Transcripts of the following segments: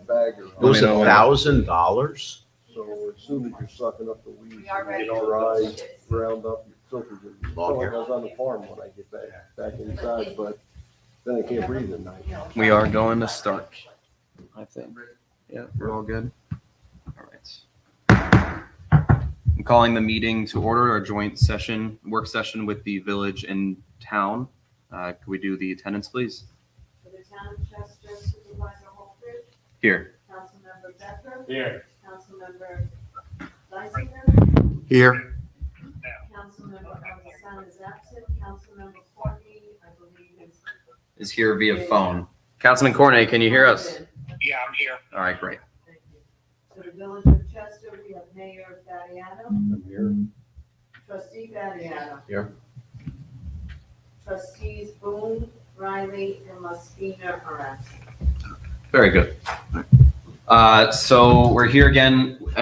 bag or. It was $1,000. So as soon as you're sucking up the weeds, you get dry, ground up, your filters are. Log Like I was on the farm when I get back inside, but then I can't breathe at night. We are going to start, I think. Yeah, we're all good. All right. I'm calling the meeting to order, our joint session, work session with the village and town. Could we do the attendance, please? For the town of Chester, Supervisor Holbridge, Here. Councilmember Becker, Here. Councilmember Dysinger, Here. Councilmember Alexander is absent, Councilmember Courtney, I believe Is here via phone. Councilman Cornet, can you hear us? Yeah, I'm here. All right, great. Thank you. For the village of Chester, we have Mayor Battiano, I'm here. Trustee Battiano. Here. Trustees Boone, Riley, and Messina are absent. Very good. So we're here again with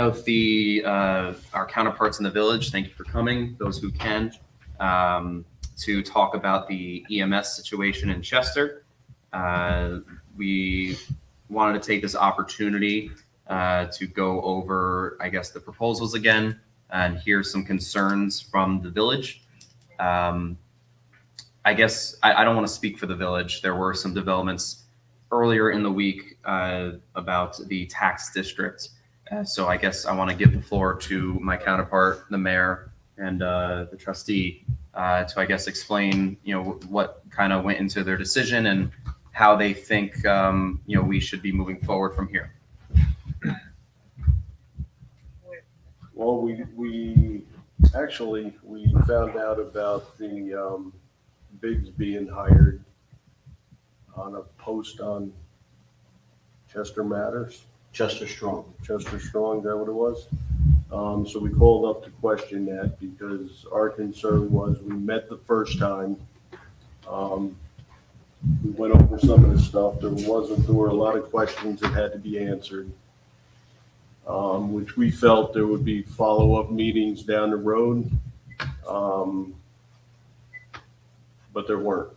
our counterparts in the village. Thank you for coming, those who can, to talk about the EMS situation in Chester. We wanted to take this opportunity to go over, I guess, the proposals again and hear some concerns from the village. I guess I don't want to speak for the village. There were some developments earlier in the week about the tax district. So I guess I want to give the floor to my counterpart, the mayor, and the trustee to, I guess, explain, what kind of went into their decision and how they think, we should be moving forward from here. Well, we actually found out about the Biggs being hired on a post on Chester Matters. Chester Strong. Chester Strong, is that what it was? So we called up to question that because our concern was we met the first time. We went over some of the stuff. There were a lot of questions that had to be answered, which we felt there would be follow-up meetings down the road. But there weren't.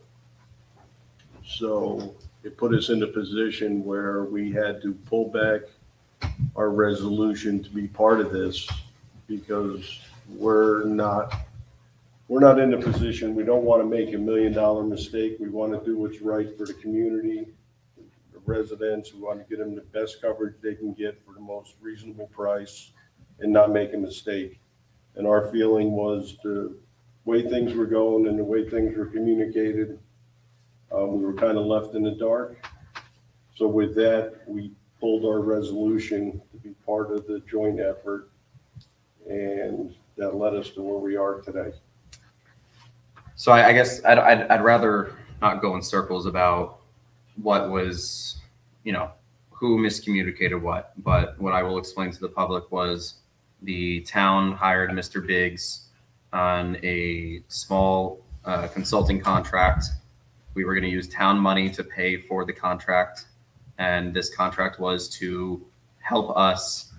So it put us in a position where we had to pull back our resolution to be part of this because we're not in a position, we don't want to make $1 million mistake. We want to do what's right for the community, the residents. We want to get them the best coverage they can get for the most reasonable price and not make a mistake. And our feeling was the way things were going and the way things were communicated, we were kind of left in the dark. So with that, we pulled our resolution to be part of the joint effort, and that led us to where we are today. So I guess I'd rather not go in circles about what was, who miscommunicated what, but what I will explain to the public was the town hired Mr. Biggs on a small consulting contract. We were going to use town money to pay for the contract, and this contract was to help us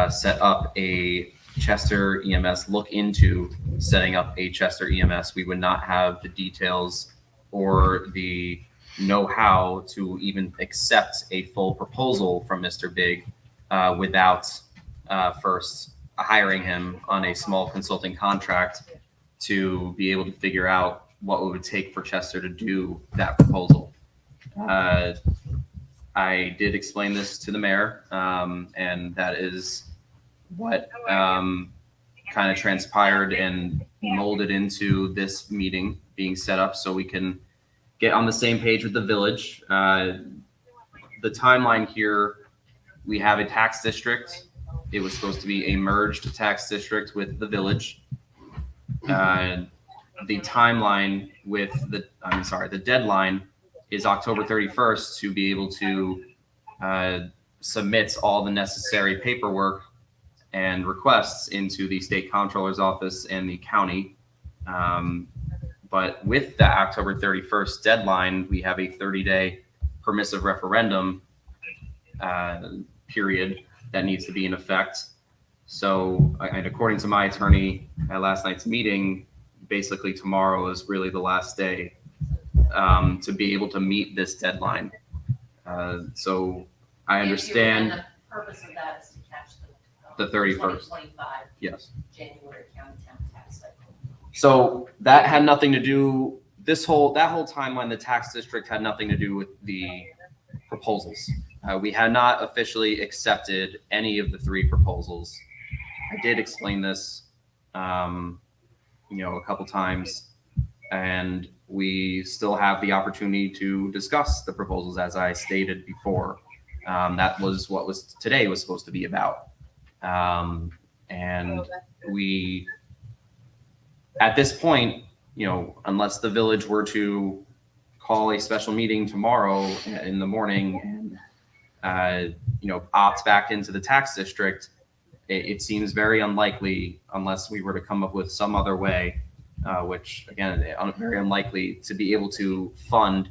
set up a Chester EMS, look into setting up a Chester EMS. We would not have the details or the know-how to even accept a full proposal from Mr. Big without first hiring him on a small consulting contract to be able to figure out what it would take for Chester to do that proposal. I did explain this to the mayor, and that is what kind of transpired and molded into this meeting being set up so we can get on the same page with the village. The timeline here, we have a tax district. It was supposed to be a merged tax district with the village. The timeline with the deadline is October 31st to be able to submit all the necessary paperwork and requests into the state comptroller's office and the county. But with the October 31st deadline, we have a 30-day permissive referendum period that needs to be in effect. So, and according to my attorney at last night's meeting, basically tomorrow is really the last day to be able to meet this deadline. So I understand And the purpose of that is to catch the 31st. 2025 Yes. January county town tax cycle. So that had nothing to do, that whole timeline, the tax district had nothing to do with the proposals. We had not officially accepted any of the 3 proposals. I did explain this, a couple times, and we still have the opportunity to discuss the proposals as I stated before. That was what today was supposed to be about. And we, at this point, unless the village were to call a special meeting tomorrow in the morning and, opt back into the tax district, it seems very unlikely, unless we were to come up with some other way, which again, very unlikely to be able to fund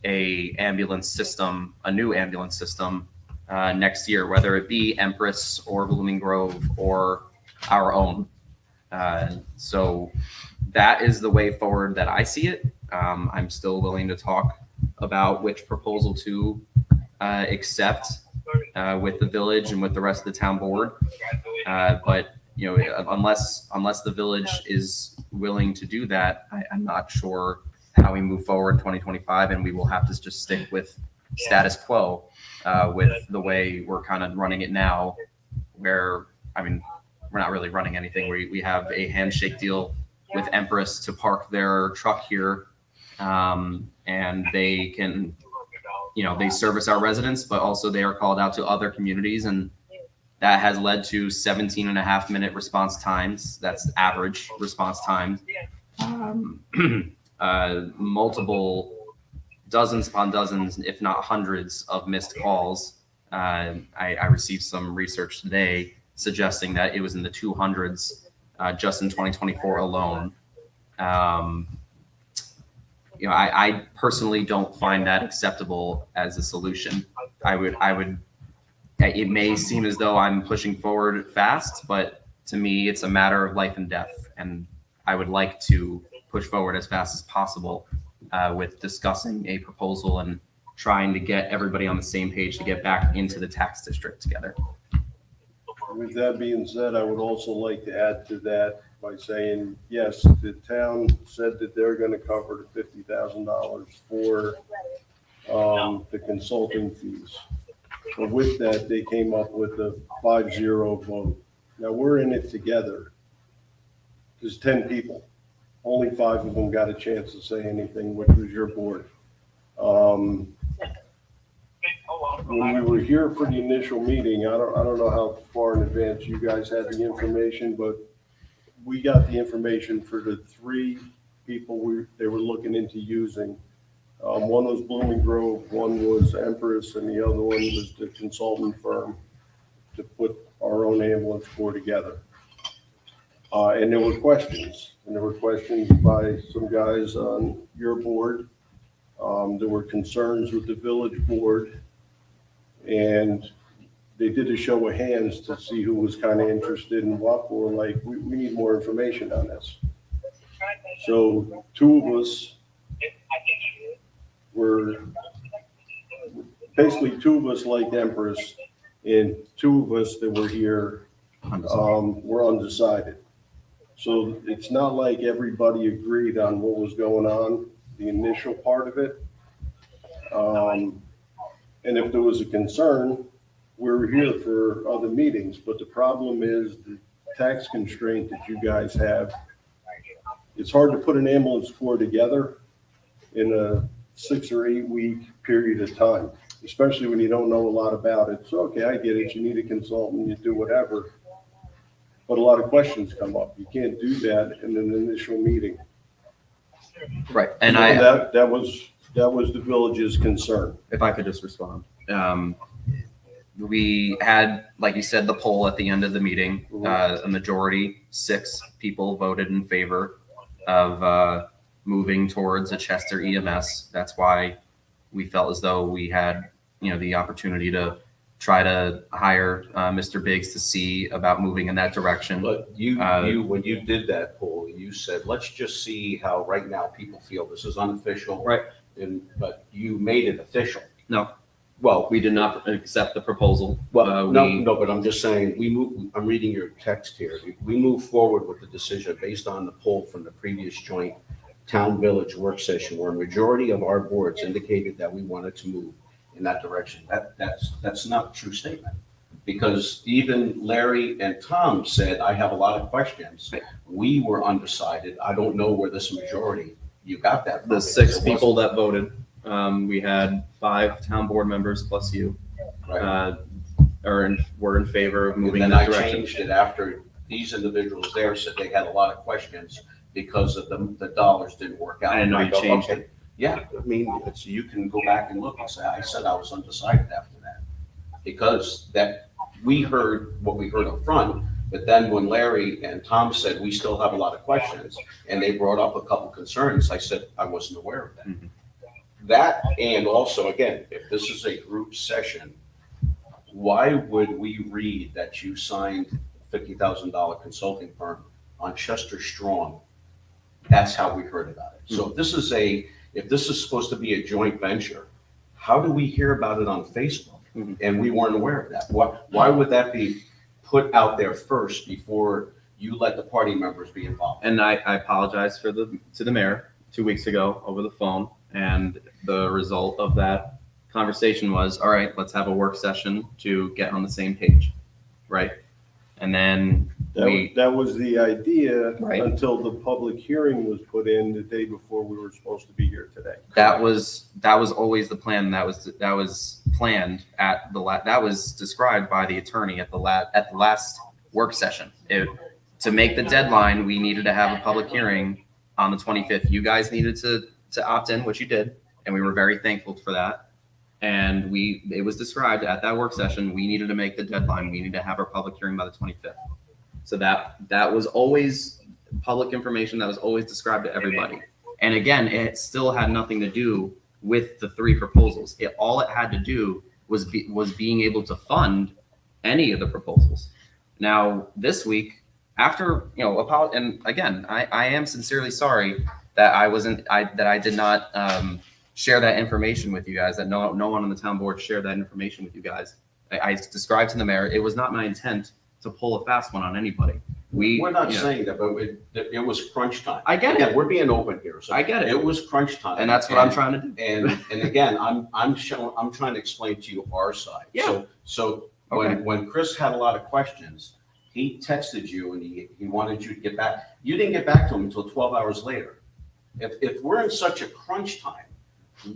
a new ambulance system next year, whether it be Empress or Blooming Grove or our own. So that is the way forward that I see it. I'm still willing to talk about which proposal to accept with the village and with the rest of the town board. But unless the village is willing to do that, I'm not sure how we move forward in 2025, and we will have to just stick with status quo with the way we're kind of running it now, where, we're not really running anything. We have a handshake deal with Empress to park their truck here, and they can, they service our residents, but also they are called out to other communities, and that has led to 17.5-minute response times. That's average response time. Multiple dozens upon dozens, if not hundreds of missed calls. I received some research today suggesting that it was in the 200s just in 2024 alone. I personally don't find that acceptable as a solution. It may seem as though I'm pushing forward fast, but to me, it's a matter of life and death. And I would like to push forward as fast as possible with discussing a proposal and trying to get everybody on the same page to get back into the tax district together. With that being said, I would also like to add to that by saying, yes, the town said that they're going to cover the $50,000 for the consulting fees. But with that, they came up with a 5-0 vote. Now we're in it together. There's 10 people. Only 5 of them got a chance to say anything, which was your board. When we were here for the initial meeting, I don't know how far in advance you guys had the information, but we got the information for the 3 people they were looking into using. One was Blooming Grove, one was Empress, and the other one was the consultant firm to put our own ambulance corps together. And there were questions, by some guys on your board. There were concerns with the village board, and they did a show of hands to see who was kind of interested in what. We're like, we need more information on this. So 2 of us were, basically 2 of us liked Empress, and 2 of us that were here were undecided. So it's not like everybody agreed on what was going on, the initial part of it. And if there was a concern, we were here for other meetings. But the problem is the tax constraint that you guys have. It's hard to put an ambulance corps together in a 6 or 8 week period of time, especially when you don't know a lot about it. So, okay, I get it. You need a consultant, you do whatever. But a lot of questions come up. You can't do that in an initial meeting. Right. And that was the village's concern. If I could just respond. We had, like you said, the poll at the end of the meeting. A majority, 6 people voted in favor of moving towards a Chester EMS. That's why we felt as though we had, the opportunity to try to hire Mr. Biggs to see about moving in that direction. But when you did that poll, you said, let's just see how right now people feel. This is unofficial. Right. But you made it official. No. Well, We did not accept the proposal. well, no, but I'm just saying, I'm reading your text here. We move forward with the decision based on the poll from the previous joint town-village work session where a majority of our boards indicated that we wanted to move in that direction. That's not a true statement. Because even Larry and Tom said, I have a lot of questions. We were undecided. I don't know where this majority, you got that from. The because six it people that voted, we had 5 town board members plus you, wasn't- Right. were in favor of moving And in then that I direction. changed it after these individuals there said they had a lot of questions because of the dollars didn't work out. I didn't know And you go, changed okay. Yeah, I mean, you can go back and look and say, I said I was undecided after that. Because we heard what we heard up front, but then when Larry and Tom said, we still have a lot of questions, and they brought up a couple concerns, I said, I wasn't aware of that. Mhm. That, and also, again, if this is a group session, why would we read that you signed $50,000 consulting firm on Chester Strong? That's how we heard about it. So if this is supposed to be a joint venture, how do we hear about it on Facebook? Mhm. And we weren't aware of that. Why would that be put out there first before you let the party members be involved? And I apologize to the mayor 2 weeks ago over the phone. And the result of that conversation was, all right, let's have a work session to get on the same page. Right. And then That was the idea Right. until the public hearing was put in the day before we were supposed to be here today. that was always the plan. That was planned at that was described by the attorney at the last work session. To make the deadline, we needed to have a public hearing on the 25th. You guys needed to opt in, which you did, and we were very thankful for that. And it was described at that work session, we needed to make the deadline. We need to have our public hearing by the 25th. So that was always public information that was always described to everybody. And again, it still had nothing to do with the 3 proposals. All it had to do was being able to fund any of the proposals. Now, this week, after, and again, I am sincerely sorry that I did not share that information with you guys, that no one on the town board shared that information with you guys. I described to the mayor, it was not my intent to pull a fast one on anybody. We're not saying that, but it was crunch time. I get it. Again, we're being open here. So I get it. It was crunch time. And that's what I'm trying to do. And again, I'm trying to explain to you our side. Yeah. So Okay. when Chris had a lot of questions, he texted you and he wanted you to get back. You didn't get back to him until 12 hours later. If we're in such a crunch time,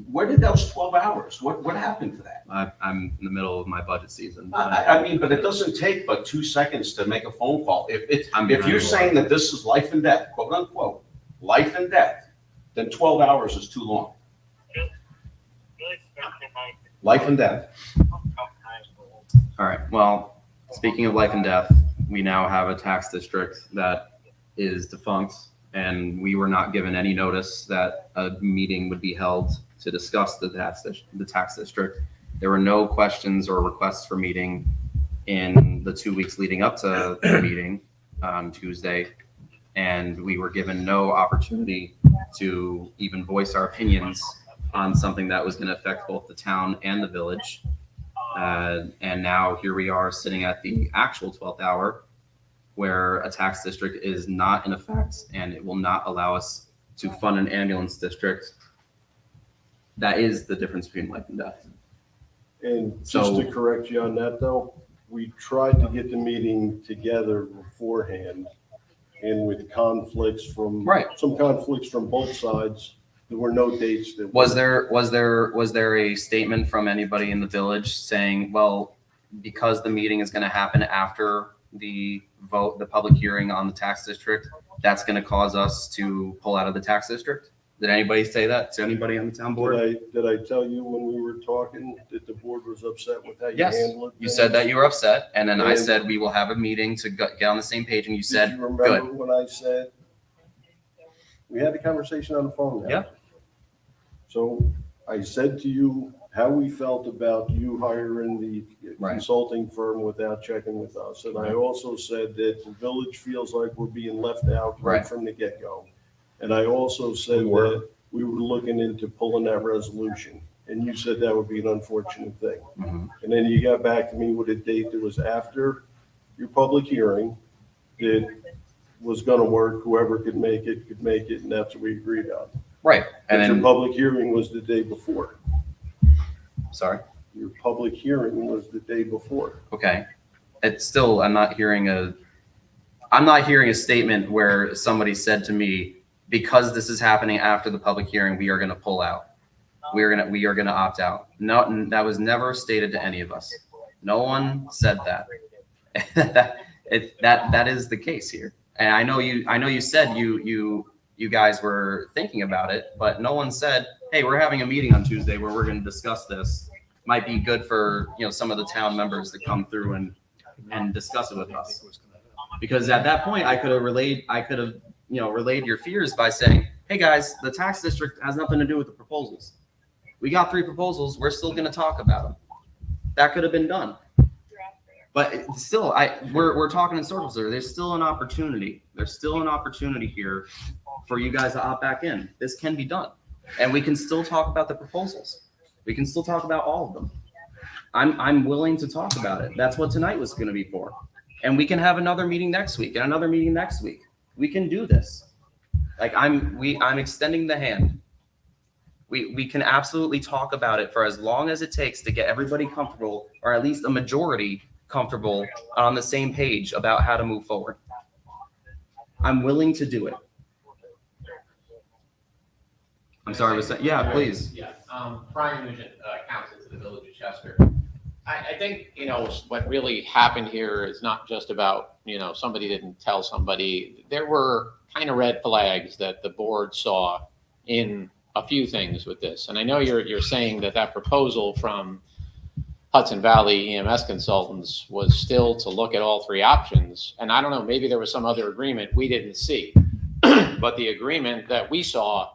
where did those 12 hours? What happened to that? I'm in the middle of my budget season. I mean, but it doesn't take but 2 seconds to make a phone call. If you're saying that this is life and death, quote unquote, life and death, then 12 hours is too long. Life and death. All right. Well, speaking of life and death, we now have a tax district that is defunct, and we were not given any notice that a meeting would be held to discuss the tax district. There were no questions or requests for meeting in the 2 weeks leading up to the meeting on Tuesday, and we were given no opportunity to even voice our opinions on something that was going to affect both the town and the village. And now here we are sitting at the actual 12th hour where a tax district is not in effect and it will not allow us to fund an ambulance district. That is the difference between life and death. And just So- to correct you on that though, we tried to get the meeting together beforehand, and with conflicts from some conflicts from both sides, there were no dates that Was there a statement from anybody in the village saying, well, because the meeting is going to happen after the vote, the public hearing on the tax district, that's going to cause us to pull out of the tax district? Did anybody say that to anybody on the town board? Did I tell you when we were talking that the board was upset with how you Yes, handled it? you said that you were upset, and then I And- said we will have a meeting to get on the same page, and you Did said, you remember when I said, we had the conversation on the phone now. Yeah. So I said to you how we felt about you hiring the Right. consulting firm without checking with us. And I also said that the village feels like we're being left out right Right. from the get-go. And I also said We were. that we were looking into pulling that resolution. and you said that would be an unfortunate thing. Mm-hmm. And then you got back to me with a date that was after your public hearing that was gonna work, whoever could make it, and that's what we agreed on. Right. And But your then, public hearing was the day before. sorry. Your public hearing was the day before. Okay. It's still, I'm not hearing a statement where somebody said to me, because this is happening after the public hearing, we are going to pull out. We are going to opt out. No, that was never stated to any of us. No one said that. That is the case here. And I know you said you guys were thinking about it, but no one said, hey, we're having a meeting on Tuesday where we're going to discuss this. Might be good for, some of the town members to come through and discuss it with us. Because at that point, I could have relayed your fears by saying, hey guys, the tax district has nothing to do with the proposals. We got 3 proposals. We're still going to talk about them. That could have been done. But still, we're talking in circles there. There's still an opportunity. There's still an opportunity here for you guys to opt back in. This can be done. And we can still talk about the proposals. We can still talk about all of them. I'm willing to talk about it. That's what tonight was going to be for. And we can have another meeting next week and another meeting next week. We can do this. Like I'm extending the hand. We can absolutely talk about it for as long as it takes to get everybody comfortable, or at least a majority comfortable on the same page about how to move forward. I'm willing to do it. I'm sorry, yeah, please. Yeah, Brian Nugent, counsel to the Village of Chester. I think, what really happened here is not just about, somebody didn't tell somebody. There were kind of red flags that the board saw in a few things with this. And I know you're saying that proposal from Hudson Valley EMS Consultants was still to look at all 3 options. And I don't know, maybe there was some other agreement we didn't see. But the agreement that we saw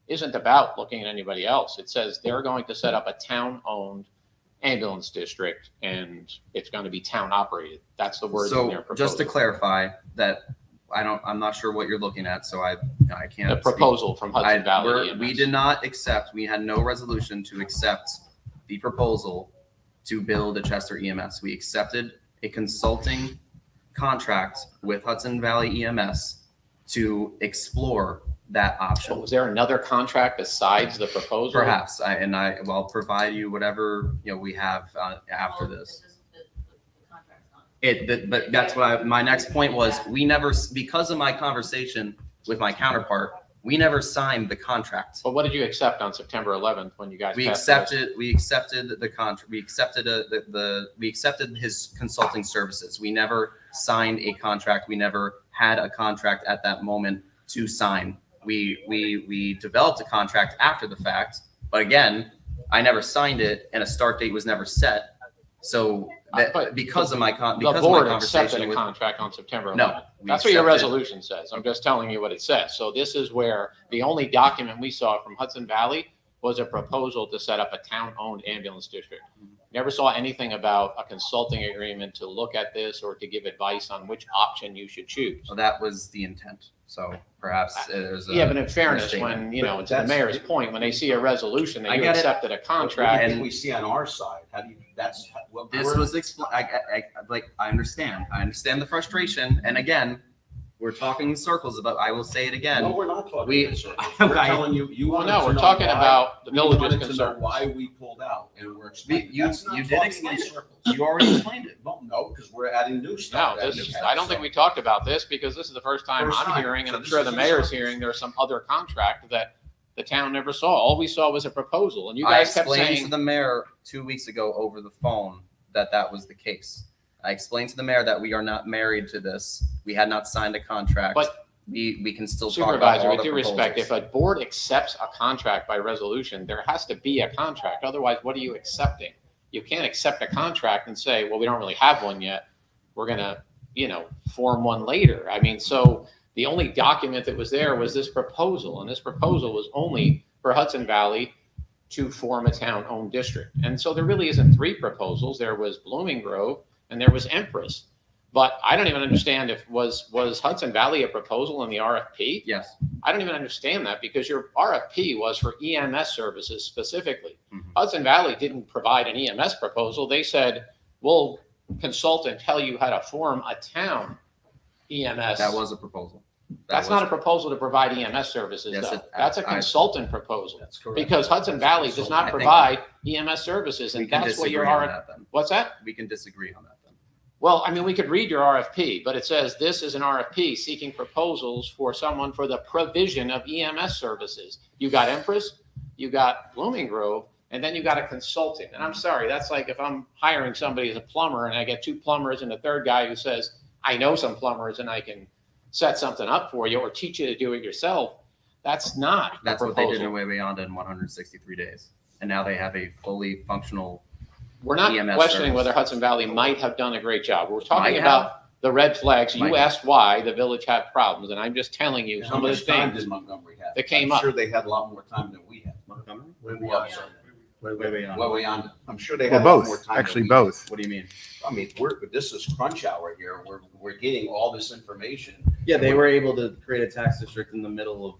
isn't about looking at anybody else. It says they're going to set up a town-owned ambulance district, and it's going to be town operated. That's the word in their proposal. So just to clarify that, I'm not sure what you're looking at, so I can't. The proposal from Hudson Valley EMS. We did not accept, we had no resolution to accept the proposal to build a Chester EMS. We accepted a consulting contract with Hudson Valley EMS to explore that option. So was there another contract besides the proposal? Perhaps, I'll provide you whatever we have after this. But that's what my next point was. We never, because of my conversation with my counterpart, we never signed the contract. But what did you accept on September 11th when you guys? We accepted the contract. We accepted his consulting services. We never signed a contract. We never had a contract at that moment to sign. We developed a contract after the fact, but again, I never signed it, and a start date was never set. So because of my conversation, the board accepted a contract on September 11th. No, that's what your resolution says. I'm just telling you what it says. So this is where the only document we saw from Hudson Valley was a proposal to set up a town-owned ambulance district. Never saw anything about a consulting agreement to look at this or to give advice on which option you should choose. Well, that was the intent. So perhaps there's but in fairness, when to the mayor's point, when they see a resolution that you accepted a contract, and we see on our side, how do you? That's what this was explained. I understand. I understand the frustration. And again, we're talking in circles about. I will say it again. No, we're not talking. We- in circles. We're telling you. You well, wanted no, to we're know talking why- about the we village's wanted to know concerns. why we pulled out, and we're explaining. That's not You did talking in explain it. circles. You already explained it. No, because we're adding new No, stuff. I don't think we talked about this because this is the first time First I'm time. hearing, and So I'm this sure is the in mayor's circles. hearing, there's some other contract that the town never saw. All we saw was a proposal, and you I guys kept explained saying, to the mayor 2 weeks ago over the phone that was the case. I explained to the mayor that we are not married to this. We had not signed a contract. But we can still talk about Supervisor, all with the due respect, if proposals. a board accepts a contract by resolution, there has to be a contract. Otherwise, what are you accepting? You can't accept a contract and say, well, we don't really have one yet. We're going to, form one later. I mean, so the only document that was there was this proposal, and this proposal was only for Hudson Valley to form a town-owned district. And so there really isn't 3 proposals. There was Blooming Grove and there was Empress. But I don't even understand if was Hudson Valley a proposal in the RFP? Yes. I don't even understand that because your RFP was for EMS services specifically. Mhm. Hudson Valley didn't provide an EMS proposal. They said, we'll consult and tell you how to form a town EMS. That was a proposal. That's not a proposal to provide EMS services, Yes, though. That's a consultant proposal. That's correct. Because Hudson Valley does I not think provide EMS services, We and can that's what your disagree on RFP. that then. What's that? We can disagree on that then. Well, I mean, we could read your RFP, but it says this is an RFP seeking proposals for someone for the provision of EMS services. You got Empress, you got Blooming Grove, and then you got a consultant. And I'm sorry, that's like if I'm hiring somebody as a plumber and I get 2 plumbers and a third guy who says, I know some plumbers and I can set something up for you or teach you to do it yourself. That's not a That's what they did proposal. in Way Beyond in 163 days. And now they have a fully functional. We're not EMS questioning service. whether Hudson Valley might have done a great job. We're talking Might about the red flags. Might You have. asked why the village had problems, and I'm just telling you How some of the much time things did Montgomery have? that came I'm up. sure they had a lot more time than we had. Montgomery? Yeah, I'm sorry. Way Beyond. Way beyond. I'm sure they Well, had a lot more both, time. actually than we had. both. What do you mean? I mean, this is crunch hour here. We're getting all this information. Yeah, they were able to create a tax district in the middle of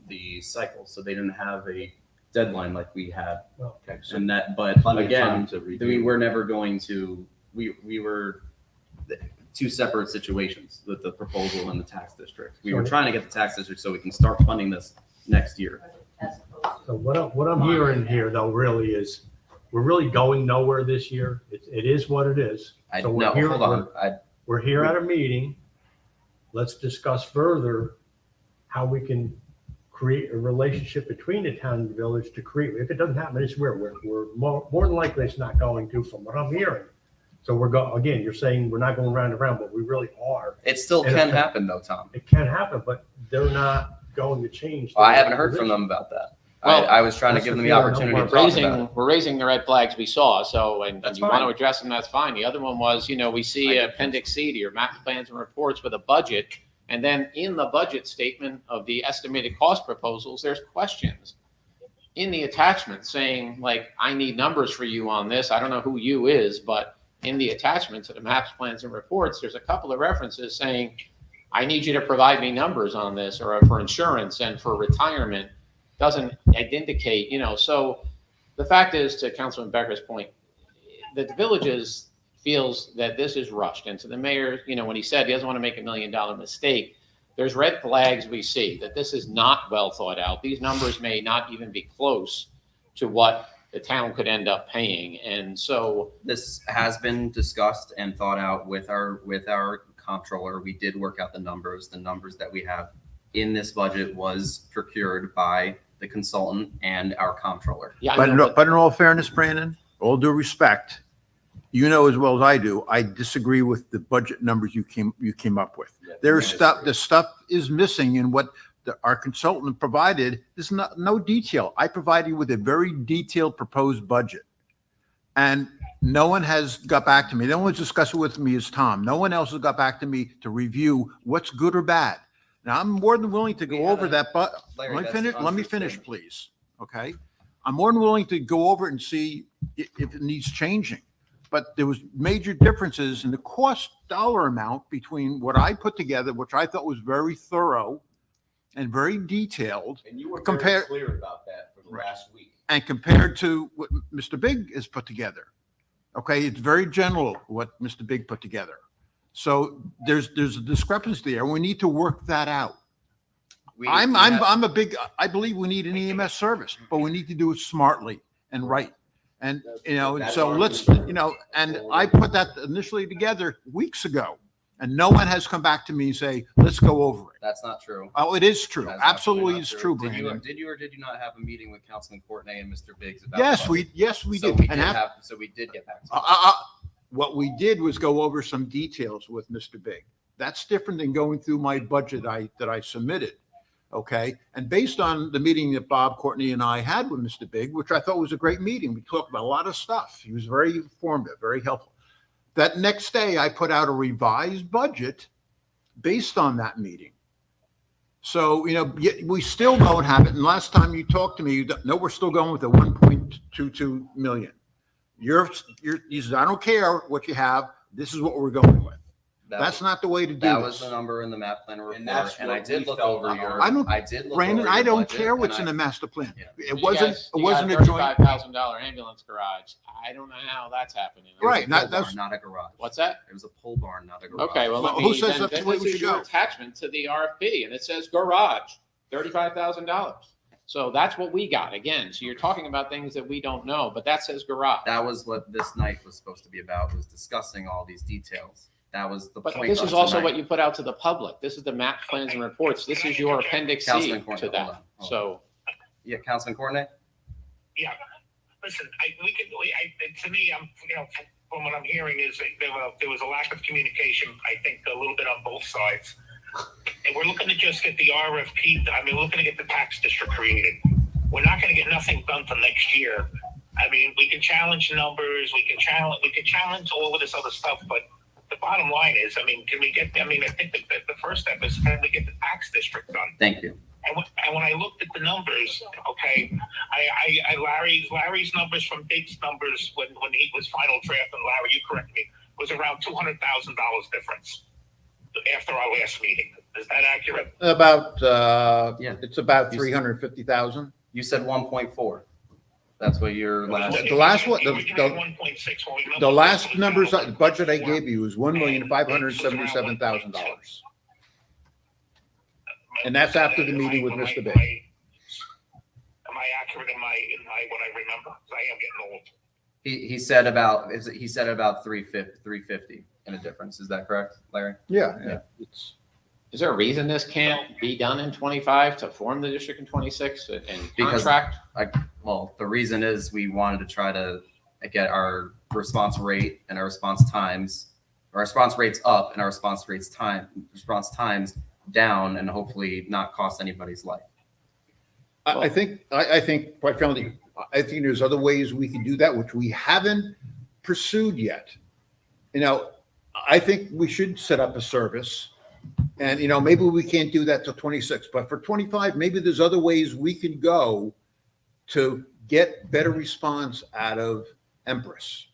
the cycle, so they didn't have a deadline like we had. Okay, so And that, but plenty of time again, to we review. were never going to, we were 2 separate situations with the proposal and the tax district. We were trying to get the tax district so we can start funding this next year. As opposed to. So what I'm hearing here though really is, we're really going nowhere this year. It is what it is. I, So we're no, here- hold on. We're here at a meeting. Let's discuss further how we can create a relationship between the town and the village to create, if it doesn't happen, it's where we're more than likely it's not going to from what I'm hearing. So again, you're saying we're not going round and round, but we really are. It still And can if- happen though, Tom. It can happen, but they're not going to change. I haven't heard from them about that. Well, I was trying to that's give the them the feeling. opportunity We're to talk about it. raising the red flags we saw. So, and That's you want to fine. address them, that's fine. The other one was, we see I- Appendix C to your map plans and reports with a budget. And then in the budget statement of the estimated cost proposals, there's questions in the attachment saying like, I need numbers for you on this. I don't know who you is, but in the attachment to the maps, plans and reports, there's a couple of references saying, I need you to provide me numbers on this or for insurance and for retirement. Doesn't indicate, so the fact is, to Councilman Becker's point, that the villages feels that this is rushed. And to the mayor, when he said he doesn't want to make $1 million mistake, there's red flags we see that this is not well thought out. These numbers may not even be close to what the town could end up paying. And so, This has been discussed and thought out with our comptroller. We did work out the numbers. The numbers that we have in this budget was procured by the consultant and our comptroller. yeah, I But, know, but in all fairness, Brandon, all due respect, you know as well as I do, I disagree with the budget numbers you came up with. Yeah, There's yeah, stuff, the stuff is missing in what our consultant provided. There's no detail. I provided you with a very detailed proposed budget. And no one has got back to me. The only one who's discussed it with me is Tom. No one else has got back to me to review what's good or bad. Now, I'm more than willing to We go had over a- that, but Larry, let me that's finish, an let me untrue finish, statement. please. Okay? I'm more than willing to go over it and see if it needs changing. But there was major differences in the cost dollar amount between what I put together, which I thought was very thorough and very detailed, And you were very Compare- clear about that for the Right. last week. and compared to what Mr. Big has put together. Okay, it's very general what Mr. Big put together. So there's a discrepancy there. We need to work that out. We I'm have- I believe we need an EMS service, but we need to do it smartly and right. And, That's so our let's, concern. and I put that initially together weeks ago. And no one has come back to me and say, let's go over it. That's not true. Oh, it is true. That's Absolutely not is true, Did you, Brandon. did you or did you not have a meeting with Councilman Courtney and Mr. Biggs about? Yes, the budget? we So did. we And so we did get back to what we did was go over some details with Mr. Big. That's different than going through my budget that I submitted. Okay. And based on the meeting that Bob Courtney and I had with Mr. Big, which I thought was a great meeting, we talked about a lot of stuff. He was very informative, very helpful. That next day I put out a revised budget based on that meeting. So, we still don't have it. And last time you talked to me, no, we're still going with the 1.22 million. You said, I don't care what you have. This is what we're going with. That's not the way to do That was the this. number in the map plan report, that's and I what did we look felt over your, I don't- I did look Brandon, over I your don't budget, care what's and in the master plan. Yeah. It wasn't a joint. $35,000 ambulance garage. I don't know how that's happening. It was a Right, not- pole that's- barn, not a garage. What's that? It was a pole barn, not a garage. Okay, well, let Well, me, who says then, that's then the way this we is should your go? attachment to the RFP, and it says garage, $35,000. So that's what we got, again, so you're talking about things that we don't know, but that says garage. That was what this night was supposed to be about, was discussing all these details. That was the But point. this of is also tonight. what you put out to the public. This is the map plans and reports. This is your appendix C Councilman Cornet, to hold that. on, hold on. So, Yeah, Councilman Courtney? Yeah, listen, to me, from what I'm hearing is that there was a lack of communication, I think, a little bit on both sides. And we're looking to just get the RFP, we're looking to get the tax district created. We're not gonna get nothing done till next year. I mean, we can challenge numbers, we can challenge all of this other stuff, but the bottom line is, can we get, I think that the first step is, can we get the tax district done? Thank you. And when I looked at the numbers, okay, Larry's numbers from Big's numbers when he was final draft, and Larry, you correct me, was around $200,000 difference after our last meeting. Is that accurate? About, Yeah. it's about 350,000. You said 1.4. That's what your last, The last one, The the- original 1.6. when we The numbered last it was numbers, around budget I 1.4. gave you was $1,577,000. And that's after the meeting with Mr. Big. Am I accurate in my what I remember? 'Cause I am getting old. he said about 350 in a difference. Is that correct, Larry? Yeah. It's, is there a reason this can't be done in 25 to form the district in 26 and Because- contract? Well, the reason is we wanted to try to get our response rate and our response times, our response rates up and our response times down, and hopefully not cost anybody's life. I think, quite frankly, I think there's other ways we can do that, which we haven't pursued yet. I think we should set up a service. And, maybe we can't do that till 26, but for 25, maybe there's other ways we can go to get better response out of Empress.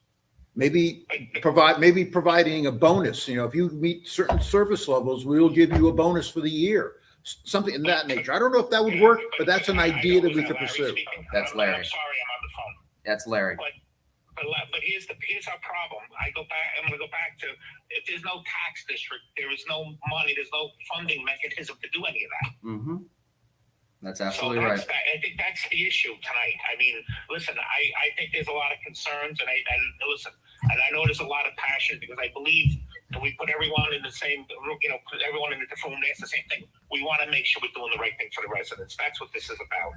Maybe providing a bonus, if you meet certain service levels, we'll give you a bonus for the year. Something in that nature. I don't know if that would work, but that's an idea that we could pursue. That's Larry. I'm sorry, I'm on the phone. That's Larry. But here's our problem. I'm gonna go back to, if there's no tax district, there is no money, there's no funding mechanism to do any of that. Mm-hmm. That's So absolutely right. I think that's the issue tonight. Listen, I think there's a lot of concerns, and I know there's a lot of passion, because I believe that we put everyone in the same, put everyone in the room, that's the same thing. We want to make sure we're doing the right thing for the residents. That's what this is about.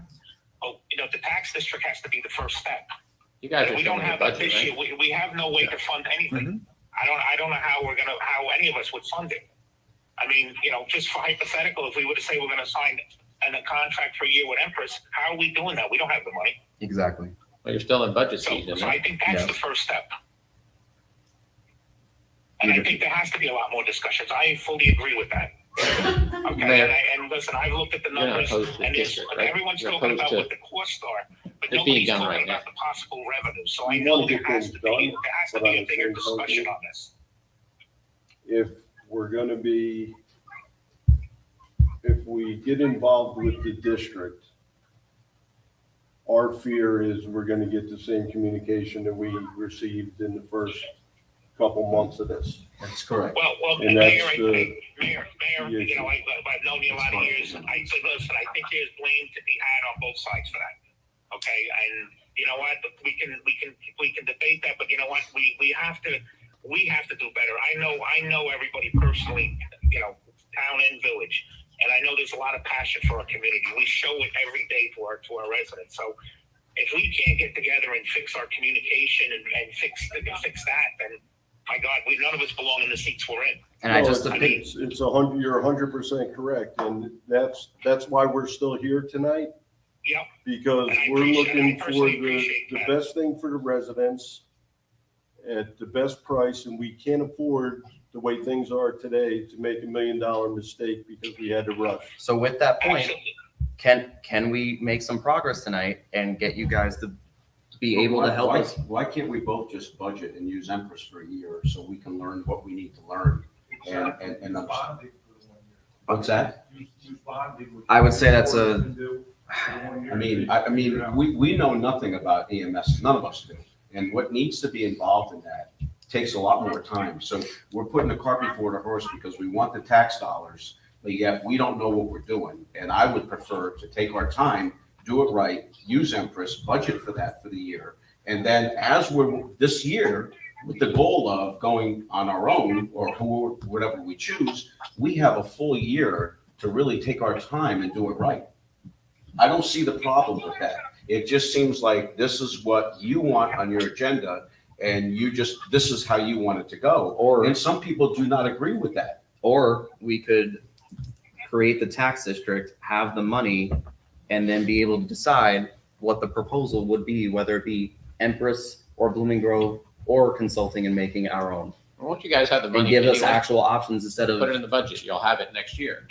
Oh, the tax district has to be the first step. You guys are We don't showing the have that budget, this right? year. We have no way to fund anything. I don't know how any of us would fund it. Just for hypothetical, if we were to say we're gonna sign a contract for a year with Empress, how are we doing that? We don't have the money. Exactly. Well, you're still in budget So season. I right? think that's Yeah. the first step. And I think there has to be a lot more discussions. I fully agree with that. Okay, Mayor. and listen, I've looked at the You're not numbers, opposed to the and district, right? everyone's You're talking opposed about to what the costs are, but it being nobody's done talking right about now. the possible revenue. So I We know wanna there get has things to be done, a but I'm bigger saying, discussion okay. on this. If we get involved with the district, our fear is we're gonna get the same communication that we received in the first couple months of this. That's correct. Well, And Mayor, that's Mayor, issue. I've known you a lot of years. I say, listen, I think there's blame to be had on both sides for that. Okay, and you know what? We can debate that, but you know what? We have to do better. I know everybody personally, town and village, and I know there's a lot of passion for our community. We show it every day to our residents. So if we can't get together and fix our communication and fix that, then my God, none of us belong in the seats we're in. And I No, just, it's 100, you're 100% correct, and that's why we're still here tonight. Yep. Because And I we're looking for personally the appreciate that. best thing for the residents at the best price, and we can't afford, the way things are today, to make $1 million mistake because we had to rush. so with that point, Absolutely. can we make some progress tonight and get you guys to be able to help us? Why can't we both just budget and use Empress for a year so we can learn what we need to learn? and what's that? I would say that's We know nothing about EMS, none of us do. And what needs to be involved in that takes a lot more time. So we're putting the cart before the horse because we want the tax dollars, but yet we don't know what we're doing. And I would prefer to take our time, do it right, use Empress, budget for that for the year. And then as we're this year, with the goal of going on our own or whatever we choose, we have a full year to really take our time and do it right. I don't see the problem with that. It just seems like this is what you want on your agenda and this is how you want it to go. And some people do not agree with that. Or we could create the tax district, have the money, and then be able to decide what the proposal would be, whether it be Empress or Blooming Grove or consulting and making our own. Won't you guys have the And money? give us anyway? actual options instead Put it of, in the budget. You'll have it next year.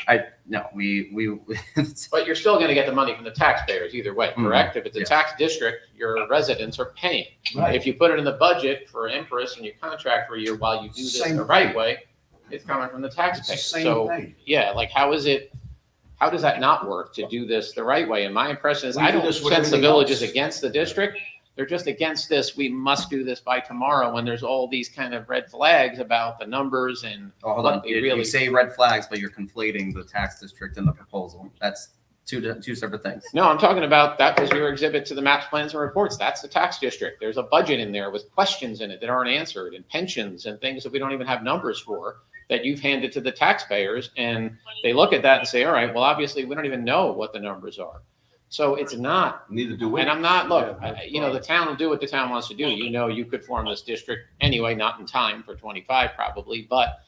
we But you're still going to get the money from the taxpayers either way, Mhm. correct? If it's a Yeah. tax district, your residents are paying. Right. If you put it in the budget for Empress and you contract for a year while you do this Same the right way, it's coming from the It's the taxpayers. same So, thing. yeah, like how does that not work to do this the right way? And my impression is, We I do don't this with sense the everything village else. is against the district. They're just against this. We must do this by tomorrow when there's all these kind of red flags about the numbers and oh, hold what on, they you really. say red flags, but you're conflating the tax district and the proposal. That's two separate things. No, I'm talking about, that was your exhibit to the maps, plans, and reports. That's the tax district. There's a budget in there with questions in it that aren't answered, and pensions and things that we don't even have numbers for, that you've handed to the taxpayers. And they look at that and say, all right, well, obviously, we don't even know what the numbers are. So it's not, Neither do we. and I'm not, look, Yeah, that's the town will do what the town wants to do. You could form this district anyway, not in time for 25 probably, but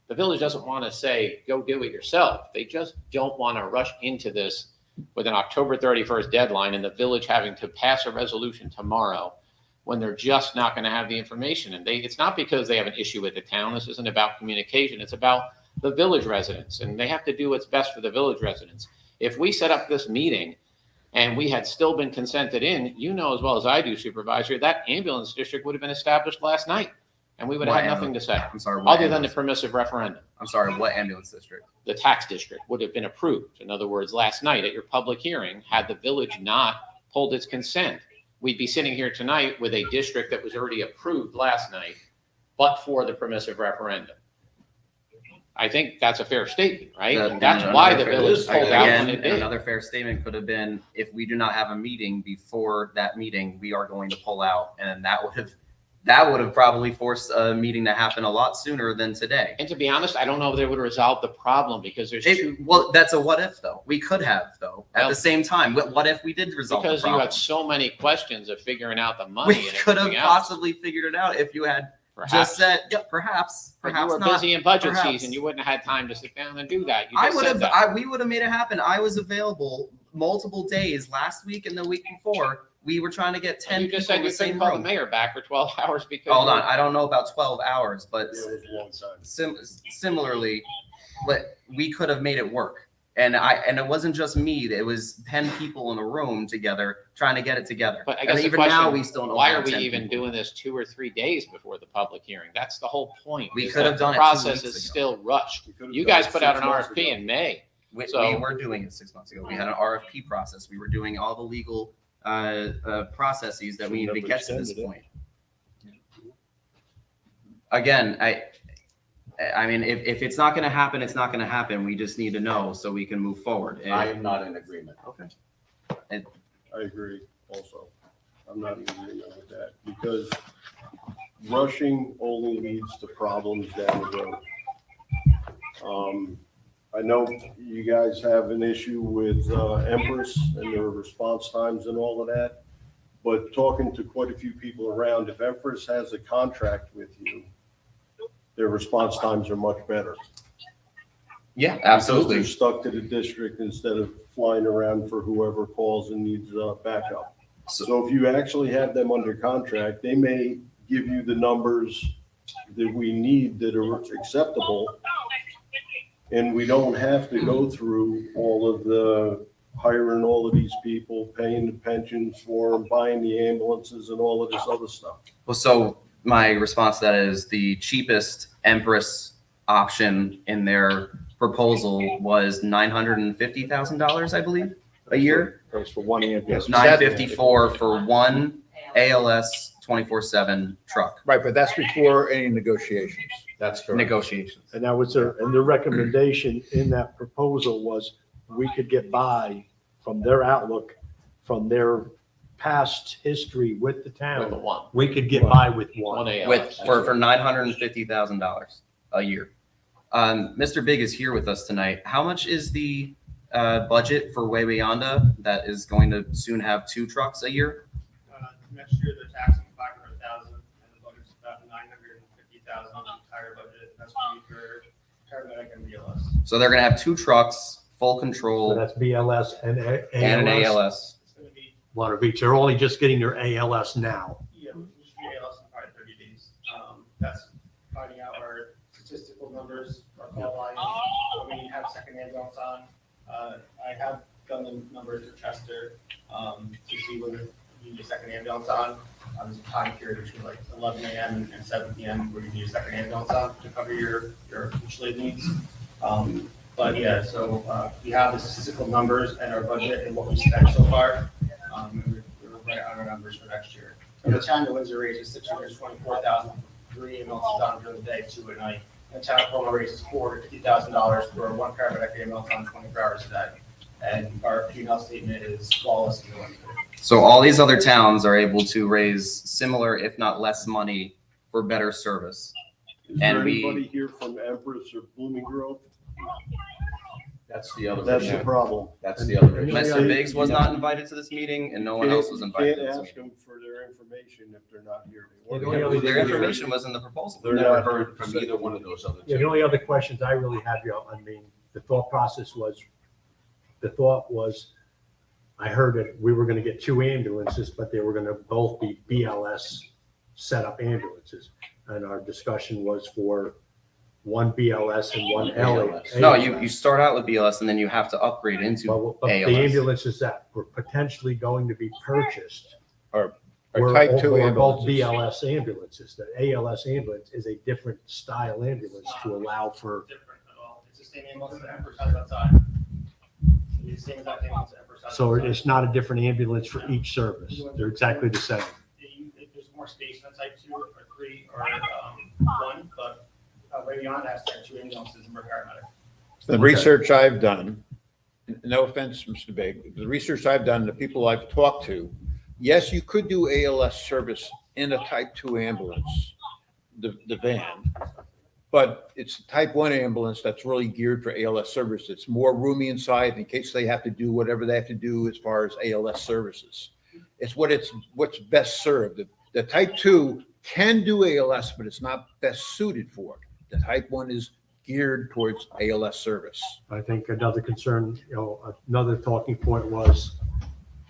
the village doesn't want to say, go do it yourself. They just don't want to rush into this with an October 31st deadline and the village having to pass a resolution tomorrow when they're just not going to have the information. And it's not because they have an issue with the town. This isn't about communication. It's about the village residents, and they have to do what's best for the village residents. If we set up this meeting and we had still been consented in, as well as I do, Supervisor, that ambulance district would have been established last night, and we would have What had nothing to say, I'm sorry, what other than the ambulance- permissive referendum. I'm sorry, what ambulance district? The tax district would have been approved. In other words, last night at your public hearing, had the village not pulled its consent, we'd be sitting here tonight with a district that was already approved last night, but for the permissive referendum. I think that's a fair statement, right? And that's why the village pulled out when it Again, did. another fair statement could have been, if we do not have a meeting before that meeting, we are going to pull out. And that would have probably forced a meeting to happen a lot sooner than today. And to be honest, I don't know if they would have resolved the problem because there's two. Well, that's a what if though. We could have though, at Well, the same time. What if we did resolve the Because you problem? had so many questions of figuring out the money We and could have everything else. possibly figured it out if you had just Perhaps. said, yeah, perhaps But you not. were busy in budget perhaps. season. You wouldn't have had time to sit down and do that. You I just would said have, that. we would have made it happen. I was available multiple days last week and the week before. We were trying to get 10 You people just said in you the same couldn't call the room. mayor back for 12 hours because. Hold on, I don't know about 12 hours, but Yeah, it was a long time. similarly, but we could have made it work. And it wasn't just me. It was 10 people in a room together trying to get it together. But I And guess the even now, question, we still don't why have are we 10 even people. doing this 2 or 3 days before the public hearing? That's the whole point. We is could that have done the it 2 process weeks is ago. still rushed. We could have You done guys it put out 6 an months RFP ago. in May. We So- were doing it 6 months ago. We had an RFP process. We were doing all the legal processes that we needed to Should've get to this extended it. point. Again, I mean, if it's not going to happen, it's not going to happen. We just need to know so we can move forward. And- I am not in agreement. Okay. I agree also. I'm not in agreement with that because rushing only leads to problems down the road. I know you guys have an issue with Empress and their response times and all of that, but talking to quite a few people around, if Empress has a contract with you, their response times are much better. Yeah, Because absolutely. they're stuck to the district instead of flying around for whoever calls and needs backup. So if you actually have them under contract, they may give you the numbers that we need that are acceptable. And we don't have to go through all of the hiring all of these people, paying the pensions for them, buying the ambulances and all of this other stuff. Well, so my response to that is the cheapest Empress option in their proposal was $950,000, I believe, a year. That's for one ambulance. 954 for one ALS 24/7 truck Right, but that's before any negotiations. That's correct. negotiations. And that was and the recommendation in that proposal was we could get by from their outlook, from their past history with the With the town. one, We could get by with one one. ALS. With for $950,000 a year. Mr. Big is here with us tonight. How much is the budget for Waywayanda that is going to soon have 2 trucks a year? Next year, they're taxing 500,000, and the budget's about 950,000, the entire budget, that's going to be for paramedic and BLS. So they're going to have 2 trucks, full So control, that's BLS and ALS. and an ALS. It's going to be, One of each. They're only just getting their ALS now. yeah, it should be ALS in probably 30 days. That's finding out our statistical numbers, our call lines, what we have second ambulance on. I have done the numbers for Chester, to see when you need a second ambulance on. There's a time period between like 11 a.m. and 7 p.m. where you need a second ambulance on to cover your mutual aid needs. But yeah, so we have the statistical numbers and our budget and what we spent so far. We're right on our numbers for next year. And the town of Windsor raises $624,000, 3 ambulances on during the day, 2 at night. And the town of Palmer raises $450,000 for 1 paramedic ambulance on 24 hours a day. And our P&L statement is flawless in the Windsor. So all these other towns are able to raise similar, if not less money for better service. Is there And we- anybody here from Empress or Blooming Grove? That's the other. That's the issue. problem. That's the other. And issue. Mr. Biggs was not invited to this meeting and no one else was invited. You to can't this ask them for their information if they're not here. Yeah, Their information was in the proposal. They're Never not heard from either one of those other Yeah, the two. only other questions I really have, I mean, the thought process was, I heard that we were gonna get 2 ambulances, but they were gonna both be BLS setup ambulances. And our discussion was for 1 BLS and 1 LAS. No, you start out with BLS and then you have to upgrade into But the ALS. ambulances that were potentially going to be purchased Or were type 2 were both ambulances. BLS ambulances. The ALS ambulance is a different style ambulance to allow for, Different at all. It's the same ambulance that Empress has outside. It's the same exact ambulance that Empress has so outside. it's not a different ambulance for each service. They're exactly the same. There's more space on type 2 or 3 or 1, but way beyond that, type 2 ambulances and paramedic. The research I've done, no offense, Mr. Big, the research I've done, the people I've talked to, yes, you could do ALS service in a type 2 ambulance, the van, but it's a type 1 ambulance that's really geared for ALS service. It's more roomy inside in case they have to do whatever they have to do as far as ALS services. It's what's best served. The type 2 can do ALS, but it's not best suited for it. The type 1 is geared towards ALS service. I think another concern, another talking point was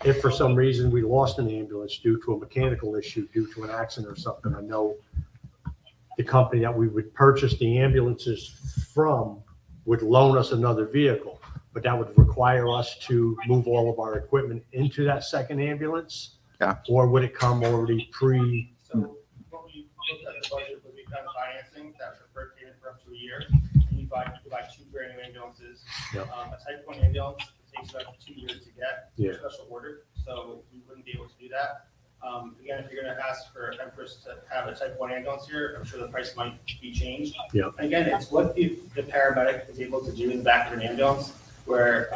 if for some reason we lost an ambulance due to a mechanical issue, due to an accident or something, I know the company that we would purchase the ambulances from would loan us another vehicle, but that would require us to move all of our equipment into that second ambulance? Yeah. Or would it come already So what we looked at the budget was we found financing that preferred payment for up to a year. And you buy 2 brand new ambulances. Yep. A type 1 ambulance, it takes about 2 years to get Yeah. special order, so we wouldn't be able to do that. Again, if you're gonna ask for Empress to have a type 1 ambulance here, I'm sure the price might be changed. Yep. And again, it's what the paramedic is able to do in the back of an ambulance, where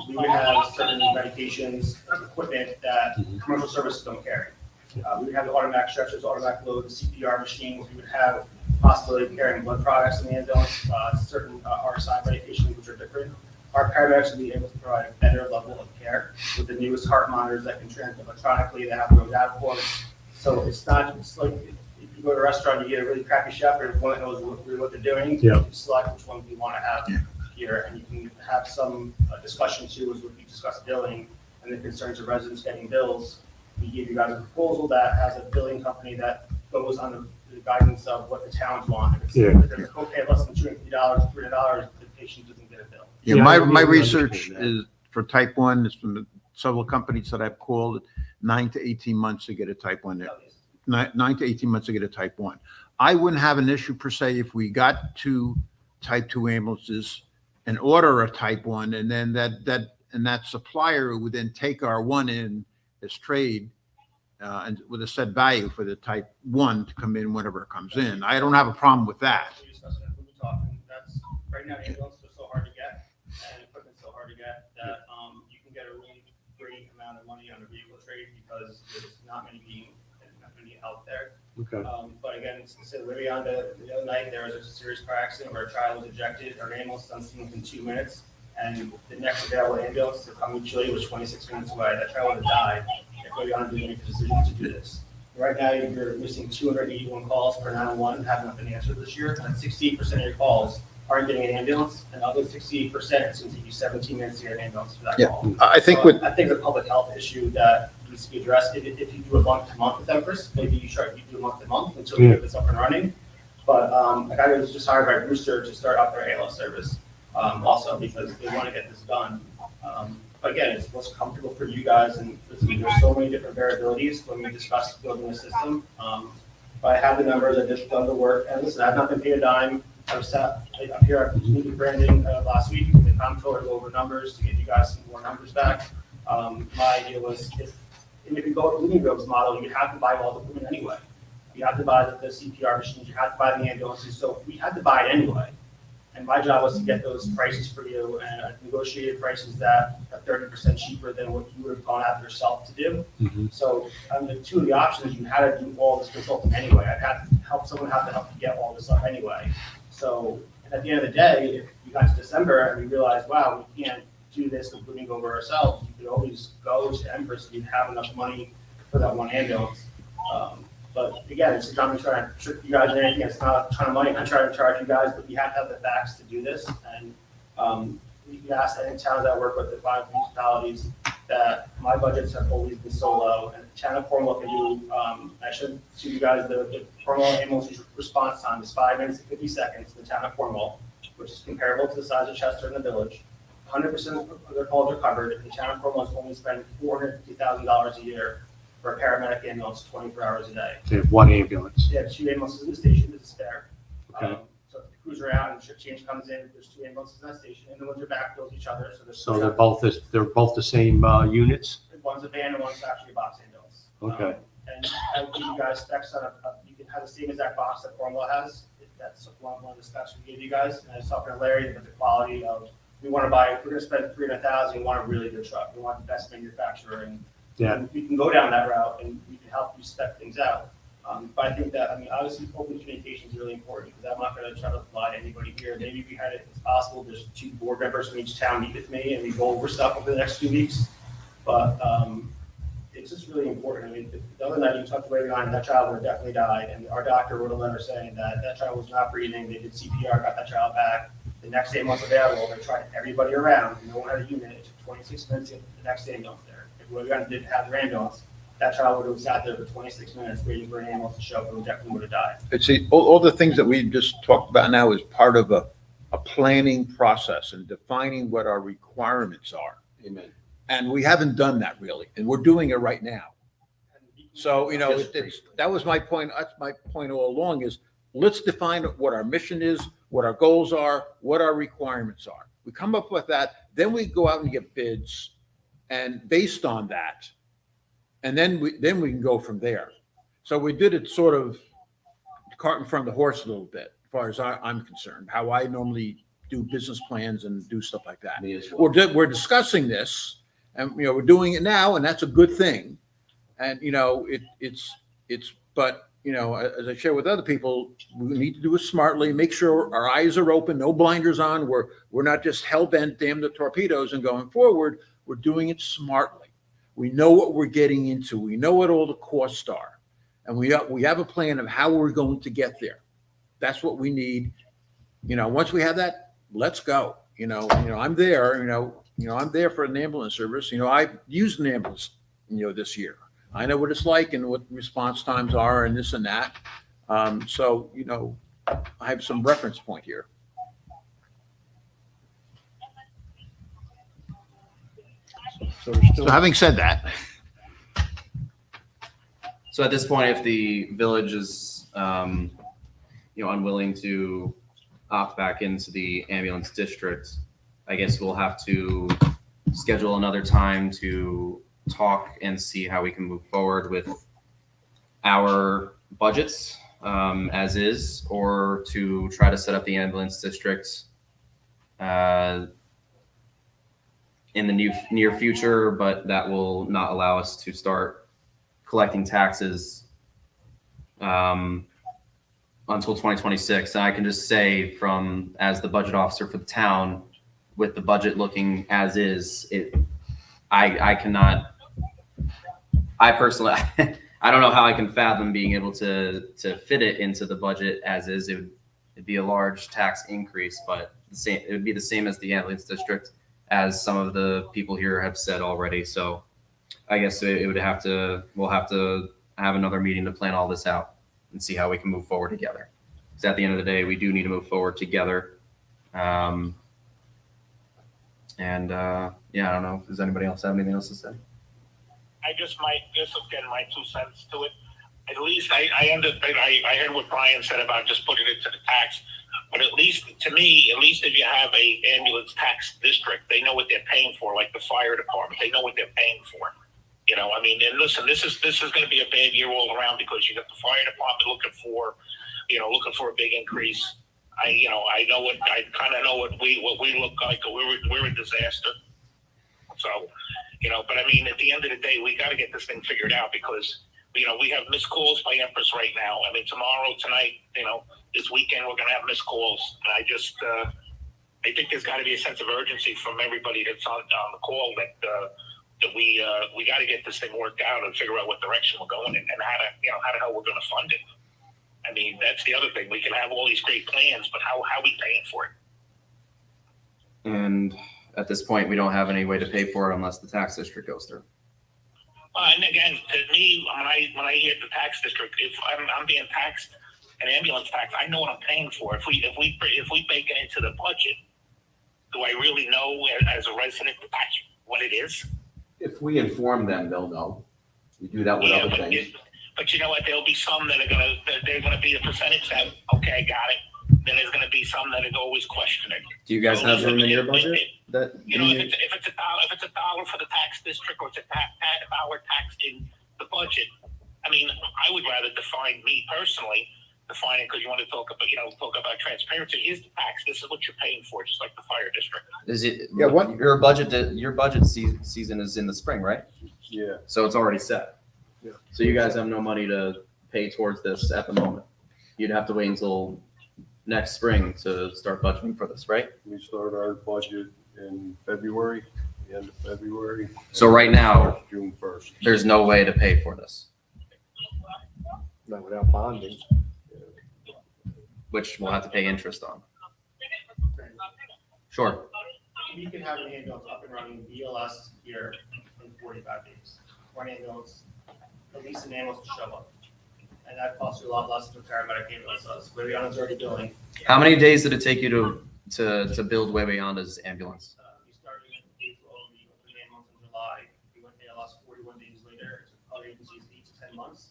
we would have certain medications, equipment that commercial services don't carry. We would have the automatic stretchers, automatic load, the CPR machine. We would have possibility of carrying blood products in the ambulance, certain RSI medications, which are different. Our paramedics will be able to provide a better level of care with the newest heart monitors that can transmit electronically, they have their own data ports. So it's like if you go to a restaurant, you get a really crappy chef or one that knows what they're doing. Yeah. You can select which one you want to have here, and you can have some discussion too, as we discussed billing and the concerns of residents getting bills. We give you guys a proposal that has a billing company that goes on the guidance of what the towns want. If it's okay, less than $250, $300, the patient doesn't get a bill. Yeah, Yeah, my we research understand that. is for type 1, is from the several companies that I've called, 9 to 18 months to get a type 1. 9 to 18 months to get a type 1. I wouldn't have an issue per se if we got to type 2 ambulances and order a type 1, and then that supplier would then take our one in as trade and with a set value for the type 1 to come in whenever it comes in. I don't have a problem with that. We discussed it, we'll be talking, that's, right now ambulances are so hard to get, and equipment's so hard to get, that, you can get a really great amount of money on a vehicle trade because there's not many out there. Okay. But again, so literally on the other night, there was a serious car accident where a child was ejected, or an ambulance on scene within 2 minutes, and the next available ambulance to come to Chile was 26 minutes away. That child would have died if we didn't make the decision to do this. Right now, you're missing 281 calls per 911 have not been answered this year, and 68% of your calls aren't getting an ambulance, and of those 68%, it's going to take you 17 minutes to get an ambulance for that call. I think So I think it's a public health issue that needs to be addressed. If you do a month to month with Empress, maybe you do a month to month until you get this up and running. But like I was just hired by Brewster to start up their ALS service also because they want to get this done. But again, it's what's comfortable for you guys, and there's so many different variabilities when we discuss building a system. But I have the numbers, I just done the work, and listen, I've not been paid a dime. I was sat up here at meeting Brandon last week, the comptroller to go over numbers to get you guys some more numbers back. My idea was if you go with Bloomingdale's model, you have to buy all the equipment anyway. You have to buy the CPR machines, you have to buy the ambulances, so we had to buy it anyway. And my job was to get those prices for you, and I negotiated prices that are 30% cheaper than what you would have gone out yourself to do. So the two of the options, you had to do all this consulting anyway. I'd have to help someone have to help you get all this up anyway. So and at the end of the day, if you got to December and we realized, wow, we can't do this with Blooming over ourselves, you could always go to Empress and you'd have enough money for that one ambulance. But again, it's not me trying to trick you guys or anything. It's not a ton of money. I'm trying to charge you guys, but you have to have the facts to do this. And you can ask any towns that I work with, the 5 municipalities, that my budgets have always been so low. And the town of Cornwall can do, I should see you guys, the Cornwall ambulance response time is 5 minutes and 50 seconds in the town of Cornwall, which is comparable to the size of Chester in the village. 100% of their calls are covered. The town of Cornwall is only spending $450,000 a year for a paramedic ambulance 24 hours a day. They have one ambulance. They have 2 ambulances in the station to spare. Okay. So if the crews are out and shift change comes in, there's 2 ambulances in that station, and the ones are backfills each other. So they're both the same units? One's a van and one's actually a box ambulance. Okay. And I will give you guys specs on you can have the same exact box that Cornwall has. That's one of the specs we gave you guys. And I was talking to Larry about the quality of, we're going to spend $300,000, we want a really good truck. We want the best manufacturer, and we can go down that route and we can help you spec things out. But I think that, obviously open communication is really important, because I'm not going to try to lie to anybody here. Maybe if we had it, it's possible, there's 2 board members from each town meet with me and we go over stuff over the next 2 weeks. But it's just really important. The other night you talked to Ray and that child would have definitely died, and our doctor wrote a letter saying that that child was not breathing. They did CPR, got that child back. The next ambulance available, they tried everybody around. No one had a unit. It took 26 minutes to get the next ambulance there. If we didn't have their ambulance, that child would have sat there for 26 minutes waiting for an ambulance to show up, and definitely would have died. See, all the things that we just talked about now is part of a planning process and defining what our requirements are. Amen. And we haven't done that really, and we're doing it right now. So, that was my point. That's my point all along, is let's define what our mission is, what our goals are, what our requirements are. We come up with that, then we go out and get bids, and based on that, and then we can go from there. So we did it sort of cart in front of the horse a little bit, as far as I'm concerned, how I normally do business plans and do stuff like that. Me as well. We're discussing this, and we're doing it now, and that's a good thing. And but as I share with other people, we need to do it smartly, make sure our eyes are open, no blinders on. We're not just hell-bent, damn the torpedoes and going forward. We're doing it smartly. We know what we're getting into. We know what all the costs are. And we have a plan of how we're going to get there. That's what we need. Once we have that, let's go. I'm there, I'm there for an ambulance service. I've used an ambulance, this year. I know what it's like and what response times are and this and that. So, I have some reference point here. So having said that. So at this point, if the village is, unwilling to opt back into the ambulance district, I guess we'll have to schedule another time to talk and see how we can move forward with our budgets as is, or to try to set up the ambulance district in the near future, but that will not allow us to start collecting taxes until 2026. And I can just say, from as the budget officer for the town, with the budget looking as is, I cannot. I personally, I don't know how I can fathom being able to fit it into the budget as is. It'd be a large tax increase, but it would be the same as the ambulance district, as some of the people here have said already. So I guess we'll have to have another meeting to plan all this out and see how we can move forward together. Because at the end of the day, we do need to move forward together. Yeah, I don't know. Does anybody else have anything else to say? I just again, my 2 cents to it. At least I heard what Brian said about just putting it to the tax. But at least, to me, at least if you have a ambulance tax district, they know what they're paying for, like the fire department. They know what they're paying for. You know, I mean, and listen, this is going to be a bad year all around, because you got the fire department looking for a big increase. I kind of know what we look like. We're a disaster. So, but I mean, at the end of the day, we got to get this thing figured out, because we have missed calls by Empress right now. I mean, tomorrow, tonight, this weekend, we're going to have missed calls. And I think there's got to be a sense of urgency from everybody that's on the call that we got to get this thing worked out and figure out what direction we're going in, and how the hell we're going to fund it. I mean, that's the other thing. We can have all these great plans, but how are we paying for it? And at this point, we don't have any way to pay for it unless the tax district goes through. And again, to me, when I hear the tax district, if I'm being taxed an ambulance tax, I know what I'm paying for. If we bake it into the budget, do I really know as a resident what it is? If we inform them, they'll know. We do that with other things. But you know what? There'll be some that are they're gonna be the percentage that, okay, I got it. Then there's gonna be some that are always questioning. Do you guys have room in your budget? If it's $1 for the tax district, or it's $1 tax in the budget, I mean, I would rather define it, because you want to talk about transparency. Here's the tax. This is what you're paying for, just like the fire district. Is it? Yeah, what- Your budget season is in the spring, right? Yeah. So it's already set. Yeah. So you guys have no money to pay towards this at the moment. You'd have to wait until next spring to start budgeting for this, right? We start our budget in February, the end of February. So right now, June 1st. there's no way to pay for this, Not without bonding. which we'll have to pay interest on. Sure. We can have an ambulance up and running BLS here in 45 days. One ambulance, at least an ambulance to show up. And that costs you a lot less than a paramedic ambulance does. Waviana's already billing. How many days did it take you to build Webeyanda's ambulance? We started in April, we opened the ambulance in July. We went ALS 41 days later. It took other agencies 8 to 10 months.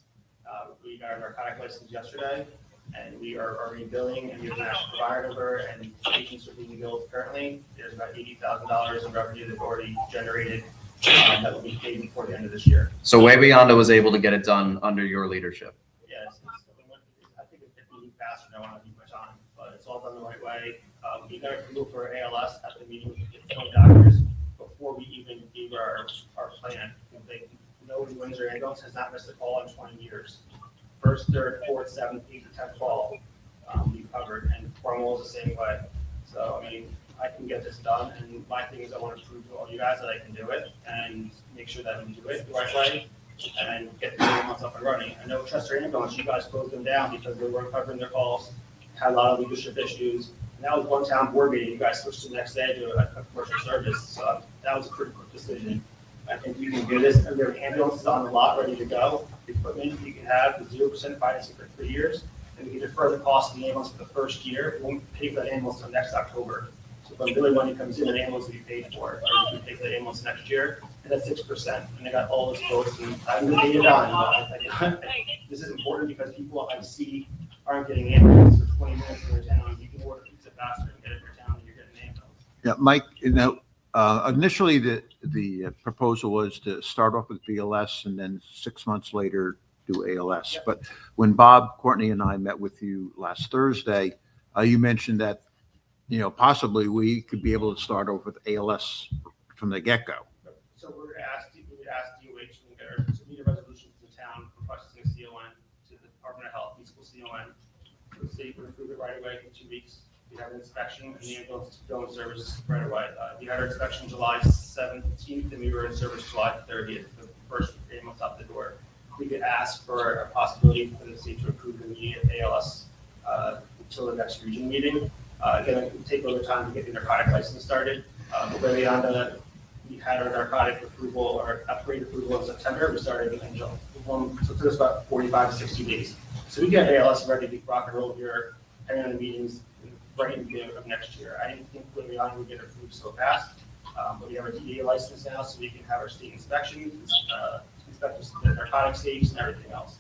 We got our narcotic license yesterday, and we are already billing, and we have a national provider number, and patients are being billed currently. There's about $80,000 in revenue that's already generated that will be paid before the end of this year. So Webeyanda was able to get it done under your leadership. Yes, I think it's moving faster than I want to be much on, but it's all done the right way. We got approval for ALS at the meeting with the 20 doctors before we even gave our plan. Nobody Windsor ambulance has not missed a call in 20 years. First, third, fourth, seventh, eighth, 10th call we covered, and Cornwall is the same way. So, I mean, I can get this done, and my thing is I want to prove to all you guys that I can do it, and make sure that we do it the right way, and get the ambulance up and running. I know Chester Ambulance, you guys closed them down because they weren't covering their calls, had a lot of leadership issues, and that was one town board meeting. You guys switched the next day to a commercial service, so that was a pretty quick decision. I think you can do this, and there are ambulances on the lot ready to go. The equipment you can have the 0% financing for 3 years, and we can defer the cost of the ambulance for the first year. We won't pay for the ambulance until next October. So when really money comes in, the ambulance will be paid for, or we can pay for the ambulance next year, and that's 6%. And they got all this quotes, and I'm the data done. This is important because people I see aren't getting ambulances for 20 minutes in their town. You can order pizza Yeah, Mike, initially the proposal was to start off with BLS and then 6 months later do ALS. Yep. But when Bob, Courtney, and I met with you last Thursday, you mentioned that, possibly we could be able to start off with ALS from the get-go. So we would ask DOH to get our submit a resolution to the town requesting a CON to the Department of Health, municipal CON. So the state would approve it right away in 2 weeks. We have an inspection and the ambulance go in service right away. We had our inspection July 17th and we were in service July 30th, the first ambulance out the door. We could ask for a possibility for the state to approve the immediate ALS until the next region meeting. Again, it would take a little time to get the narcotic license started. But way beyond that, we had our narcotic approval or upgrade approval in September. We started in July. So it took us about 45 to 60 days. So we get ALS ready to rock and roll here, depending on the meetings right in the beginning of next year. I didn't think early on we'd get approved so fast, but we have our DEA license now, so we can have our state inspections, inspect the narcotic safes and everything else.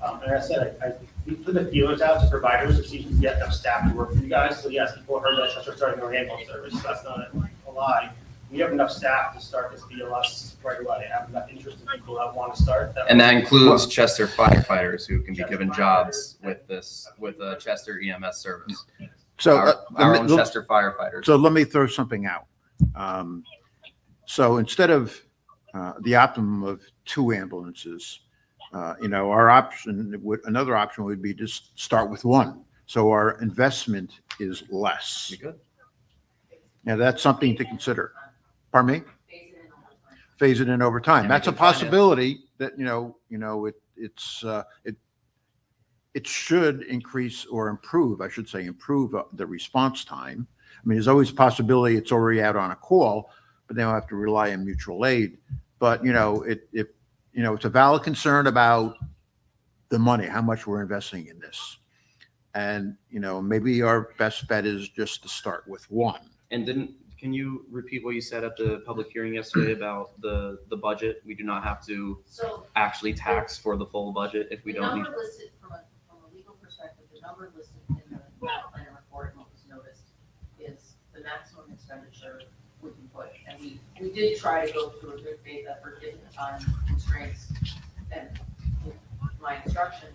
And as I said, we put the feelers out to providers to see if we can get enough staff to work for you guys. So yes, people heard that Chester starting our ambulance service. So that's not a lie. We have enough staff to start this BLS right away. I have enough interest in people that want to start. And that includes Chester firefighters who can be given jobs with a Chester EMS service. So Our own Chester firefighters. So let me throw something out. So instead of the optimum of 2 ambulances, our another option would be just start with 1. So our investment is less. Be good. Now that's something to consider. Pardon me? Phase it in over time. Phase it in over time. Yeah, That's a we can finance. possibility that, it should increase or improve, I should say, improve the response time. I mean, there's always a possibility it's already out on a call, but they don't have to rely on mutual aid. But, it's a valid concern about the money, how much we're investing in this. And, maybe our best bet is just to start with 1. And can you repeat what you said at the public hearing yesterday about the budget? We do not have to So actually tax for the full budget if we the don't need. number listed from a legal perspective, the number listed in the map plan report and what was noticed is the maximum expenditure we can put. And we did try to go through a good faith effort, given the time constraints and my instruction,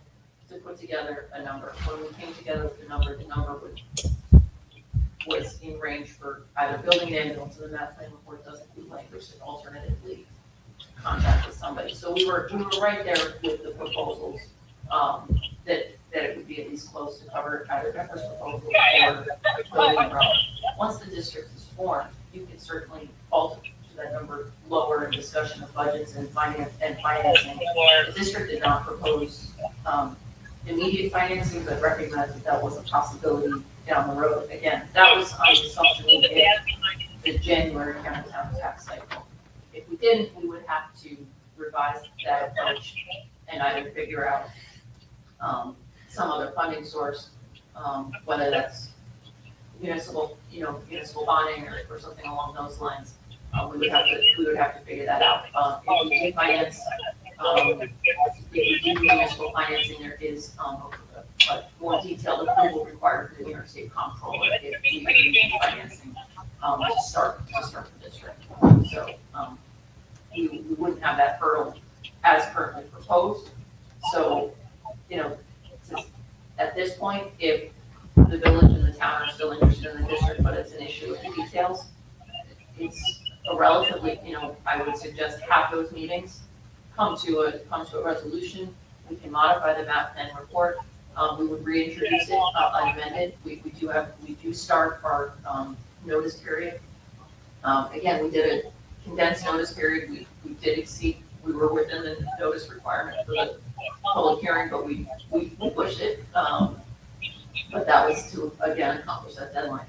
to put together a number. When we came together with the number was in range for either building an ambulance, and the map plan report doesn't include language to alternatively contract with somebody. So we were right there with the proposals, that it would be at least close to cover either Pepper's proposal or building our own. Once the district is formed, you can certainly alter to that number lower in discussion of budgets and financing. The district did not propose immediate financing, but recognized that was a possibility down the road. Again, that was on the assumption we hit the January county town tax cycle. If we didn't, we would have to revise that approach and either figure out some other funding source, whether that's municipal bonding or something along those lines. We would have to figure that out. If we do finance, if we do municipal financing, there is a more detailed approval required for the New York State Comptroller if we do financing to start the district. So we wouldn't have that hurdle as currently proposed. So, at this point, if the village and the town are still interested in the district, but it's an issue of the details, it's a relatively, I would suggest have those meetings, come to a resolution. We can modify the map plan report. We would reintroduce it unamended. We do start our notice period. Again, we did a condensed notice period. We did exceed, we were within the notice requirement for the public hearing, but we pushed it. But that was to, again, accomplish that deadline.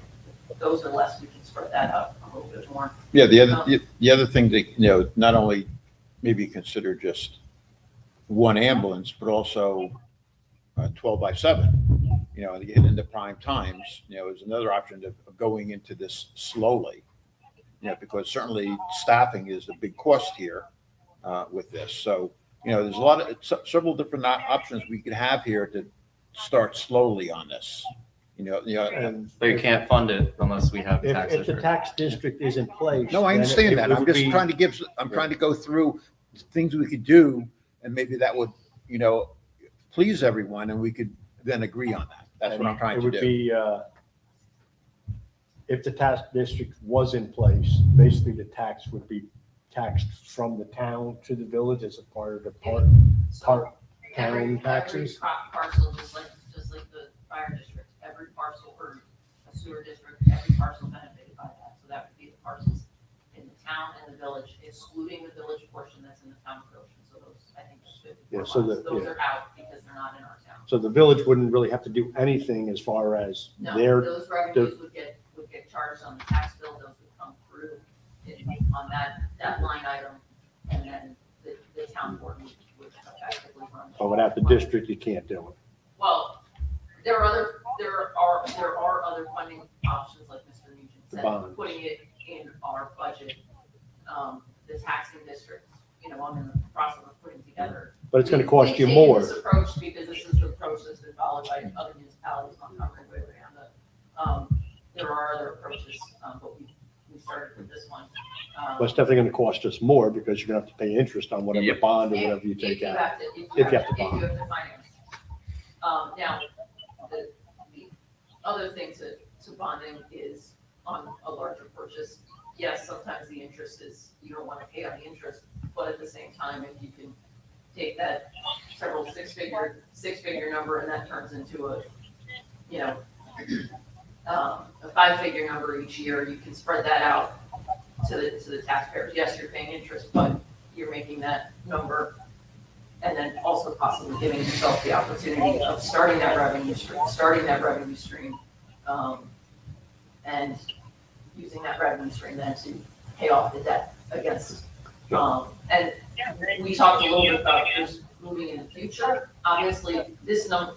If those are less, we can spread that out a little bit more. Yeah, the other thing that, not only maybe consider just 1 ambulance, but also 12/7, in the prime times, is another option of going into this slowly, because certainly staffing is a big cost here with this. So, there's a lot of several different options we could have here to start slowly on this, And But you can't fund it unless we have a tax if the district. tax district is in place. No, I then understand it that. I'm would just be- trying to give, I'm trying to go through things we could do, and maybe that would, please everyone, and we could then agree on that. That's what I'm trying It to would do. be, if the tax district was in place, basically the tax would be taxed from the town to the village as a part of the part Every town taxes. parcel, just like the fire district, every parcel or a sewer district, every parcel benefited by that. So that would be the parcels in the town and the village, excluding the village portion that's in the town of Goshen. So those, I think there's 54 Yeah, so lots. the- Those yeah. are out because they're not in our town. So the village wouldn't really have to do anything as far as No, their, those revenues would get charged on the tax bill, those would come through on that line item, and then the town board would effectively run. but without the district, you can't do it. Well, there are other funding options, like Mr. Nugent The said, bond. putting it in our budget. The taxing district, I'm in the process of putting together. But it's gonna cost you We've more. taken this approach because this is the approach that's been followed by other municipalities, Montgomery, Wayland. There are other approaches, but we started with this one. But it's definitely gonna cost us more because you're gonna have to pay interest on whatever Yep. bond or whatever you take out. If you have to bond. If you have to finance. Now, the other thing to bonding is on a larger purchase. Yes, sometimes the interest is, you don't want to pay on the interest, but at the same time, if you can take that several six-figure number and that turns into a five-figure number each year, you can spread that out to the taxpayers. Yes, you're paying interest, but you're making that number and then also possibly giving yourself the opportunity of starting that revenue stream, and using that revenue stream then to pay off the debt against. And we talked a little bit about just moving in the future. Obviously, this number,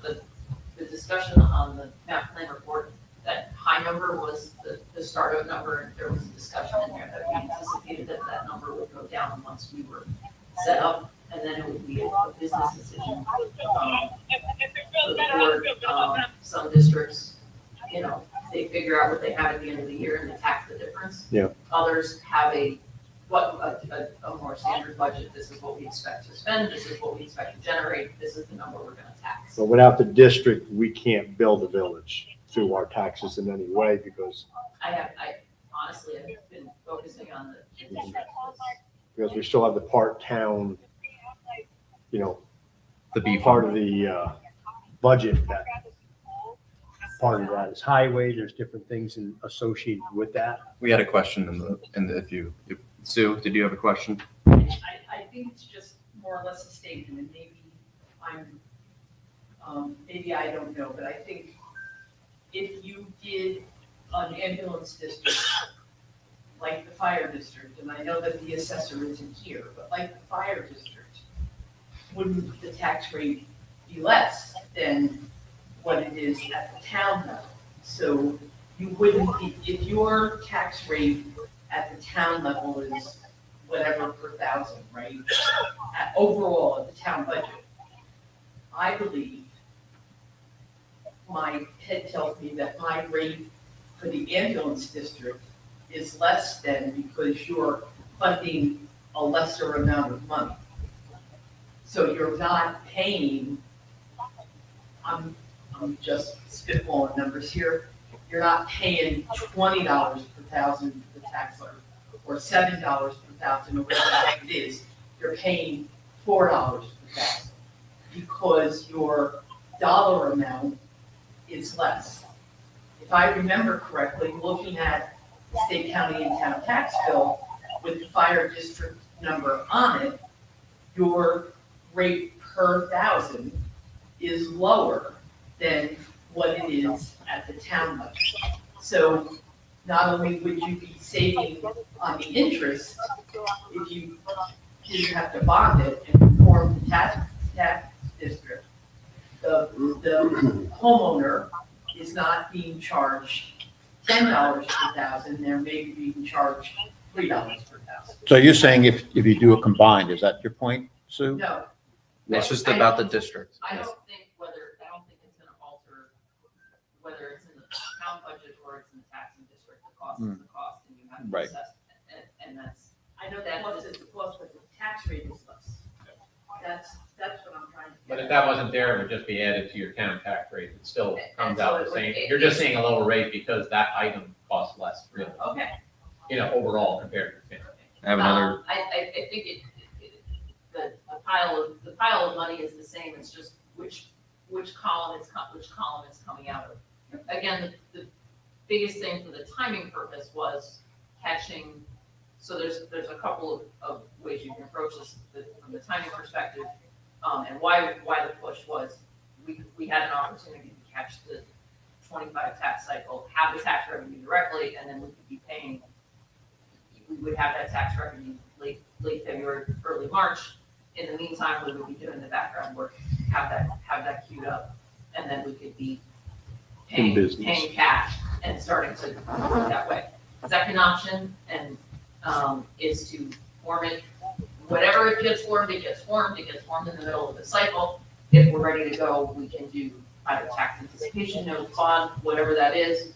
the discussion on the map plan report, that high number was the startup number, and there was a discussion in there that we anticipated that number would go down once we were set up, and then it would be a business decision. For the board, some districts, they figure out what they have at the end of the year and they tax the difference. Yeah. Others have a more standard budget. This is what we expect to spend, this is what we expect to generate, this is the number we're gonna tax. But without the district, we can't build the village through our taxes in any way because I honestly have been focusing on the district. we still have the part town, The B part of the budget that part of that is highway. There's different things associated with that. We had a question Sue, did you have a question? I think it's just more or less a statement, and maybe I don't know, but I think if you did an ambulance district like the fire district, and I know that the assessor isn't here, but like the fire district, wouldn't the tax rate be less than what it is at the town level? So you wouldn't be, if your tax rate at the town level is whatever per thousand, right? Overall, at the town budget, I believe, my head tells me that my rate for the ambulance district is less than because you're funding a lesser amount of money. So you're not paying, I'm just spitballing numbers here, you're not paying $20 per thousand for the tax levy, or $7 per thousand, or whatever it is, you're paying $4 per thousand, because your dollar amount is less. If I remember correctly, looking at the state, county, and town tax bill with the fire district number on it, your rate per thousand is lower than what it is at the town level. So not only would you be saving on the interest if you didn't have to bond it and form the tax district, the homeowner is not being charged $10 per thousand, they're maybe being charged $3 per thousand. So you're saying if you do a combined, is that your point, Sue? No, It's just about the district. I don't think it's gonna alter whether it's in the it's in the taxing district, the cost is the cost, and you have to Right. assess it. And that's, I know the cost is the cost, but the tax rate is less. That's what I'm trying to But get if at. that wasn't there, it would just be added to your town tax rate. It still comes And so out it the would- same. it- You're just seeing a lower rate because that item costs less, really, Okay. overall compared to the family. I have another, I think the pile of money is the same, it's just which column it's coming out of. Again, the biggest thing for the timing purpose was catching, so there's a couple of ways you can approach this from the timing perspective. And why the push was, we had an opportunity to catch the 25 tax cycle, have the tax revenue directly, and then we could be paying, we would have that tax revenue late February, early March. In the meantime, we would be doing the background work, have that queued up, and then we could be In business. paying cash and starting to work that way. Second option, and is to form it, whatever it gets formed in the middle of the cycle. If we're ready to go, we can do either tax anticipation note, bond, whatever that is.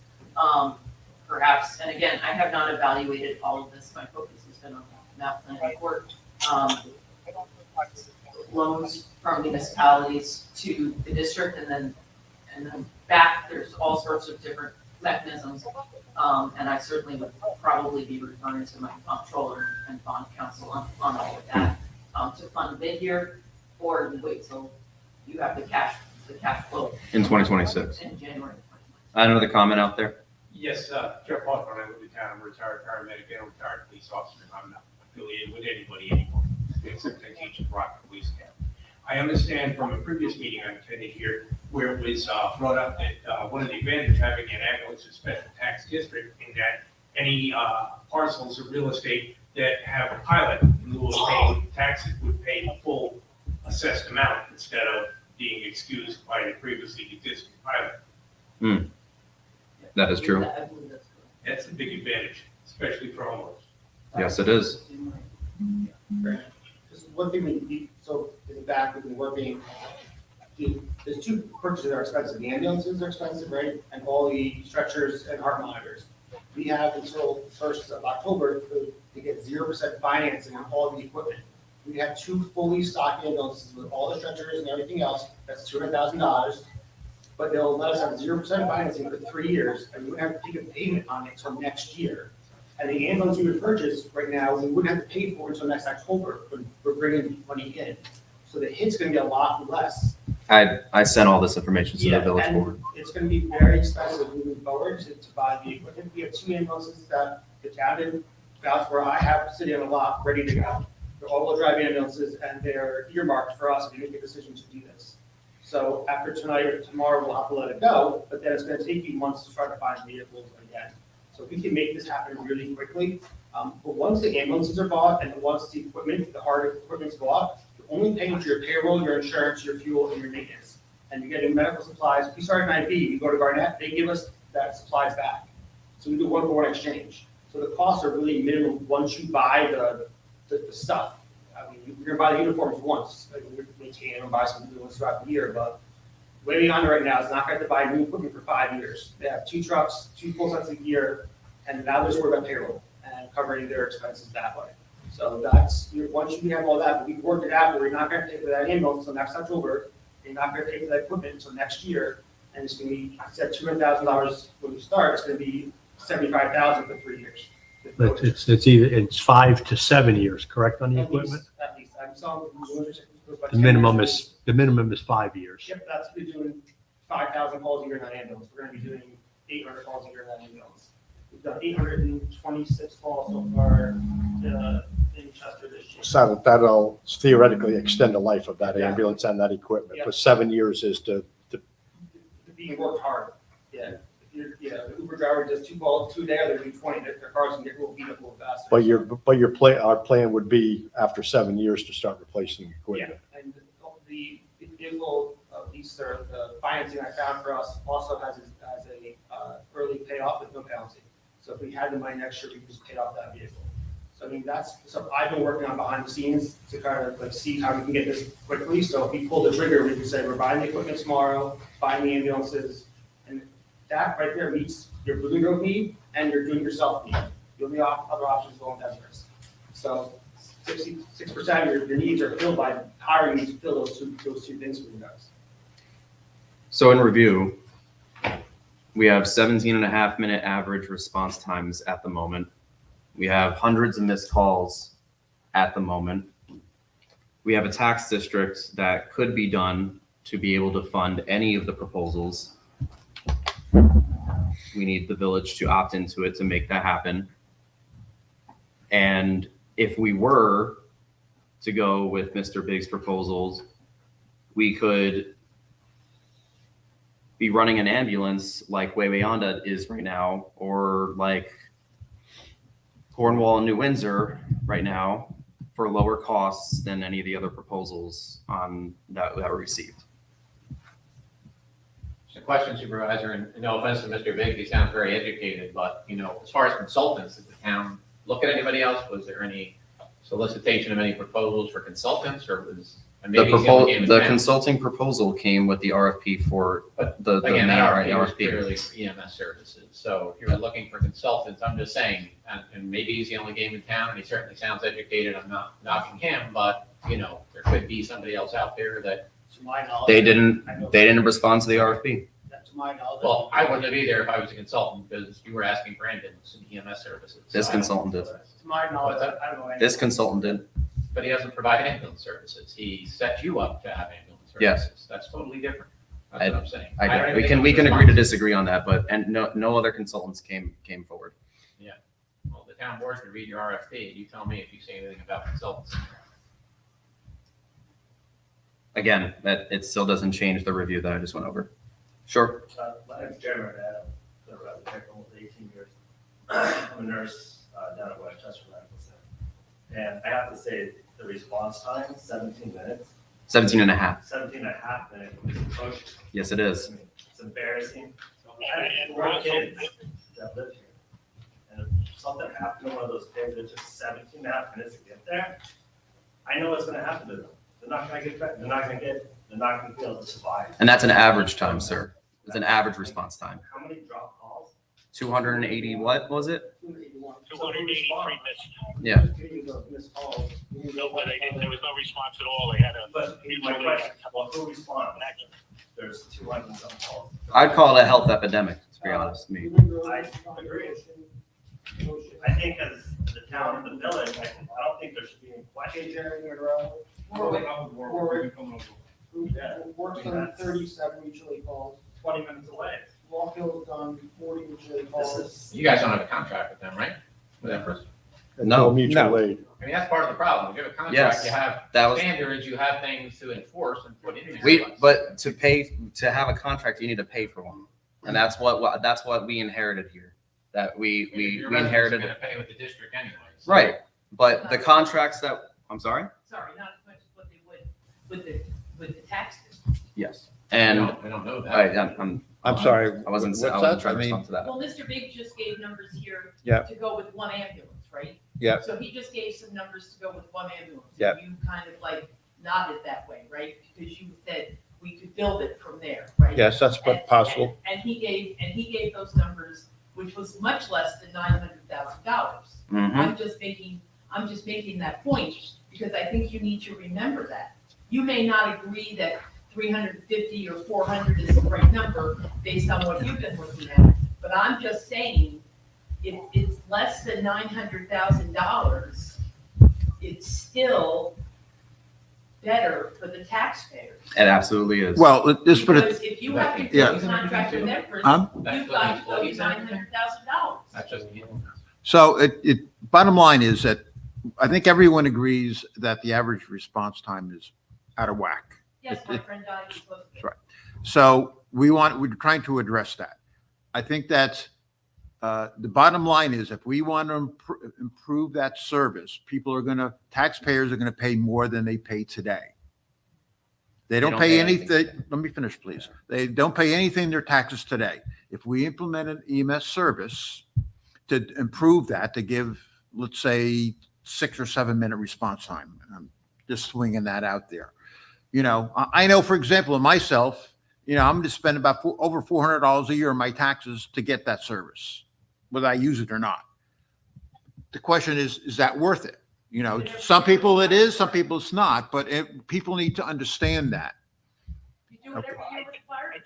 Perhaps, and again, I have not evaluated all of this, my focus has been on the map plan report. Loans from municipalities to the district and then back, there's all sorts of different mechanisms. And I certainly would probably be referring to my comptroller and bond counsel on all of that, to fund mid-year, or wait till you have the cash flow in 2026. in January. I have another comment out there. Yes, Jeff Hawthorne, I live in town, I'm a retired paramedic and a retired police officer, and I'm not affiliated with anybody anymore, except I teach at Rockland Police Academy. I understand from a previous meeting I attended here, where it was brought up that one of the advantages of having an ambulance in special tax district, in that any parcels of real estate that have a pilot, in lieu of paying taxes, would pay the full assessed amount instead of being excused by the previously existing pilot. That is true. I believe that's correct. That's a big advantage, especially for homeowners. Yes, it is. Just one thing so in the back, we've been working, there's two purchases that are expensive. The ambulances are expensive, right? And all the stretchers and heart monitors. We have until the 1st of October to get 0% financing on all the equipment. We have 2 fully stocked ambulances with all the stretchers and everything else. That's $200,000. But they'll let us have 0% financing for 3 years, and we wouldn't have to take a payment on it until next year. And the ambulance we would purchase right now, we wouldn't have to pay for until next October, but we're bringing money in. So the hit's gonna be a lot less. I sent all this information to the Yeah, village and board. it's gonna be very expensive moving forward to buy the equipment. We have 2 ambulances that the town in Bounceboro, I have sitting on a lot, ready to go. They're all-wheel drive ambulances, and they're earmarked for us if we make a decision to do this. So after tonight or tomorrow, we'll have to let it go, but then it's gonna take you months to try to find vehicles again. So we can make this happen really quickly. But once the ambulances are bought and once the equipment, the hard equipment's bought, you're only paying for your payroll, your insurance, your fuel, and your maintenance. And you're getting medical supplies. If we start an IV, we go to Garnett, they give us that supplies back. So we do 1-for-1 exchange. So the costs are really minimum once you buy the stuff. I mean, you're gonna buy the uniforms once, like we maintain them and buy some new ones throughout the year, but waiting on it right now is not going to buy new equipment for 5 years. They have 2 trucks, 2 full sets of gear, and now they're just worried about payroll and covering their expenses that way. So that's, once you have all that, we've worked it out, where you're not going to pay for that ambulance until next October, you're not going to pay for that equipment until next year, and it's going to be, I said $200,000 when you start, it's going to be $75,000 for 3 years. But it's 5 to 7 years, correct, on the equipment? At least, I'm selling. The minimum is 5 years. Yep, that's be doing 5,000 calls a year in that ambulance. We're gonna be doing 800 calls a year in that ambulance. We've done 826 calls so far in Chester this year. So that'll theoretically extend the life of that Yeah. ambulance and that equipment, Yeah. but 7 years is to, Being worked hard, yeah. If you're, the Uber driver does 2 calls, 2 a day, they're doing 20, their cars can get real beat up a little faster. but your plan, our plan would be after 7 years to start replacing Yeah, equipment. and the vehicle lease or the financing I found for us also has a early payoff with no penalty. So if we had the money next year, we could just pay off that vehicle. So I mean, that's something I've been working on behind the scenes to kind of like see how we can get this quickly. So if we pull the trigger, we can say we're buying the equipment tomorrow, buying the ambulances, and that right there meets your Blue Grove need and your do-it-yourself need. The only other option is going Denver's. So 66% of your needs are filled by hiring you to fill those two things for you guys. So in review, we have 17.5 minute average response times at the moment. We have hundreds of missed calls at the moment. We have a tax district that could be done to be able to fund any of the proposals. We need the village to opt into it to make that happen. And if we were to go with Mr. Big's proposals, we could be running an ambulance like Wawayanda is right now, or like Cornwall and New Windsor right now, for lower costs than any of the other proposals that were received. So question, Supervisor, and no offense to Mr. Biggs, he sounds very educated, but, as far as consultants, did the town look at anybody else? Was there any solicitation of any proposals for consultants, or was, and maybe it's the only game in The town? consulting proposal came with the RFP for But the again, main that RFP was RFP. clearly for EMS services. So if you're looking for consultants, I'm just saying, and maybe he's the only game in town, and he certainly sounds educated. I'm not knocking him, but, there could be somebody else out there that, To my knowledge. They didn't respond to the RFP. To my knowledge. well, I wouldn't have either if I was a consultant, because you were asking Brandon some EMS services. This So I don't- consultant did. To my knowledge, I don't know. anything. This consultant did. But he doesn't provide ambulance services. He set you up to have ambulance Yes. services. That's totally different. That's what I'm saying. I don't did. even We think can it we was can agree to responsible. disagree on that, but no other consultants came forward. Well, the town board could read your RFP. You tell me if you see anything about consultants. Again, that it still doesn't change the review that I just went over. Sure. My name's Jeremy Adam, been a resident for almost 18 years. I'm a nurse down at Westchester Medical Center. And I have to say, the response time, 17 minutes, 17 and a half. 17 and a half minutes is atrocious. Yes, it is. I mean, it's embarrassing. I have 4 kids that live here. And if something happened to one of those kids, it took 17 and a half minutes to get there. I know what's gonna happen to them. They're not gonna get better. They're not gonna be able to survive. And that's an average time, sir. It's an average response time. How many drop calls? 280, what was it? 283 missed. Yeah. Missed calls. No, but there was no response at all. They had a. But my question, well, who responds? There's 200 and some calls. I'd call it a health epidemic, to be honest with me. I agree. I think as the town and the village, I don't think there should be any question. Works on 37 mutually calls, 20 minutes away. Walkill's on 40 mutually This calls. is, You guys don't have a contract with them, right? With Empress? No, Mutual aid. I mean, that's part of the problem. If you have a contract, Yes, you have that was- standards, you have things to enforce and put in there. But to have a contract, you need to pay for one. And that's what we inherited here. That we Your residents are inherited. gonna pay with the district anyways. Right. But the contracts that, I'm sorry? Sorry, not as much as what they would with the tax district. Yes. I And don't know that. I'm sorry. I wasn't what's trying that? to I mean, respond to that. Well, Mr. Big just gave numbers here Yeah. to go with one ambulance, right? Yeah. So he just gave some numbers to go with one ambulance. Yeah. You kind of like nodded that way, right? Because you said we could build it from there, right? Yes, that's And- possible. And he gave those numbers, which was much less than $900,000. Mhm. I'm just making that point because I think you need to remember that. You may not agree that 350 or 400 is the right number based on what you've been looking at, but I'm just saying, if it's less than $900,000, it's still better for the taxpayers. It absolutely is. Well, let's put it, Because if you have to Yeah. do a contract with Empress, Huh? you've got to go to $900,000. That's just. so bottom line is that I think everyone agrees that the average response time is out of whack. Yes, my friend died because of it. Right. So we're trying to address that. I think that the bottom line is if we want to improve that service, taxpayers are going to pay more than they pay today. They don't pay anything. Let me finish, please. They don't pay anything in their taxes today. If we implement an EMS service to improve that, to give, let's say, 6 or 7 minute response time, and I'm just swinging that out there. I know, for example, myself, I'm going to spend about over $400 a year in my taxes to get that service, whether I use it or not. The question is that worth it? Some people it is, some people it's not, but people need to understand that. You do it every year with the fire department.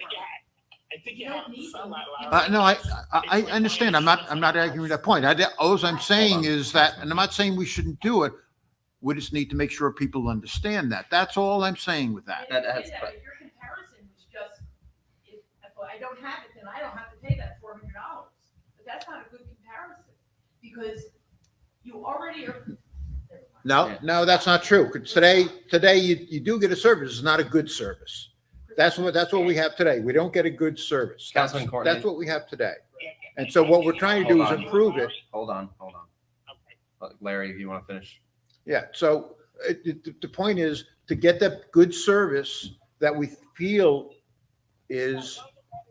I think You you don't have need some. them. No, I understand. I'm not arguing that point. All I'm saying is that, and I'm not saying we shouldn't do it. We just need to make sure people understand that. That's all I'm saying with that. If your comparison was just, if I don't have it, then I don't have to pay that $400. But that's not a good comparison, because you already are. No, that's not true. 'Cause today you do get a service. It's not a good service. That's what we have today. We don't get a good service. Councilman Courtney. That's what we have today. And so what we're trying to do is improve it. Hold on. Larry, if you want to finish. Yeah, so the point is to get that good service that we feel is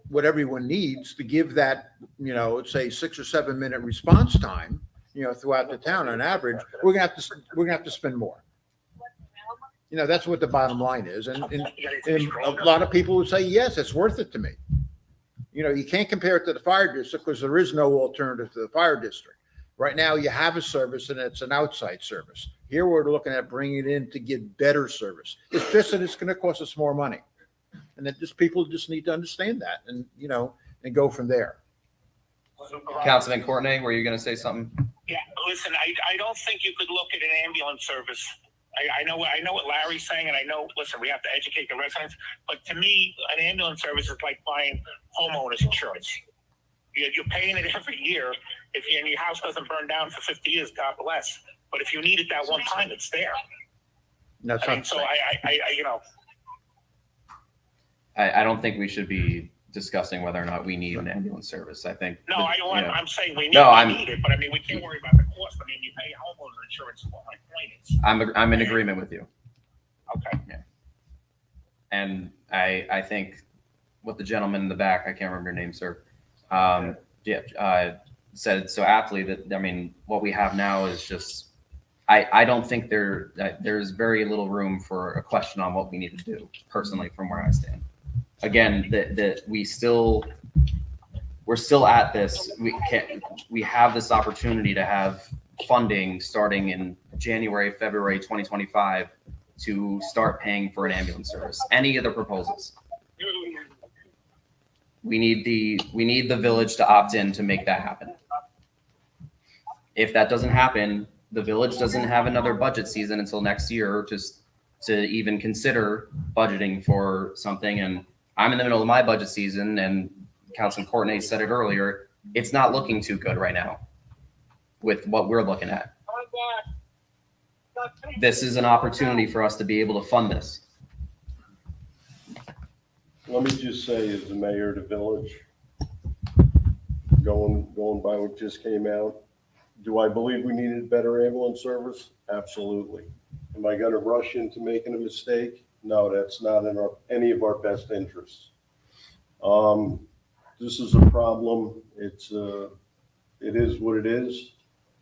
what everyone needs to give that, let's say 6 or 7 minute response time, throughout the town on average, we're gonna have to spend more. That's what the bottom line is. And a lot of people would say, yes, it's worth it to me. You can't compare it to the fire district because there is no alternative to the fire district. Right now, you have a service and it's an outside service. Here, we're looking at bringing it in to get better service. It's just that it's going to cost us more money. And that people just need to understand that and, and go from there. Councilman Courtney, were you going to say something? Yeah, listen, I don't think you could look at an ambulance service. I know what Larry's saying, and listen, we have to educate the residents, but to me, an ambulance service is like buying homeowners insurance. You're paying it every year. And your house doesn't burn down for 50 years, God bless. But if you need it that one time, it's there. That's I don't think we should be discussing whether or not we need an ambulance service. I think. No, I'm saying we need it, but we can't worry about the cost. You pay homeowner insurance. What my point is. I'm in agreement with you. Okay. Yeah. And I think what the gentleman in the back, I can't remember your name, sir. Said so aptly that, what we have now is just, I don't think there's very little room for a question on what we need to do personally from where I stand. Again, we're still at this. We have this opportunity to have funding starting in January, February 2025 to start paying for an ambulance service. Any of the proposals. We need the village to opt in to make that happen. If that doesn't happen, the village doesn't have another budget season until next year just to even consider budgeting for something. And I'm in the middle of my budget season, and Councilman Courtney said it earlier, it's not looking too good right now with what we're looking at. This is an opportunity for us to be able to fund this. Let me just say, as the mayor of the village, going by what just came out, do I believe we needed better ambulance service? Absolutely. Am I going to rush into making a mistake? No, that's not in any of our best interests. This is a problem. It is what it is,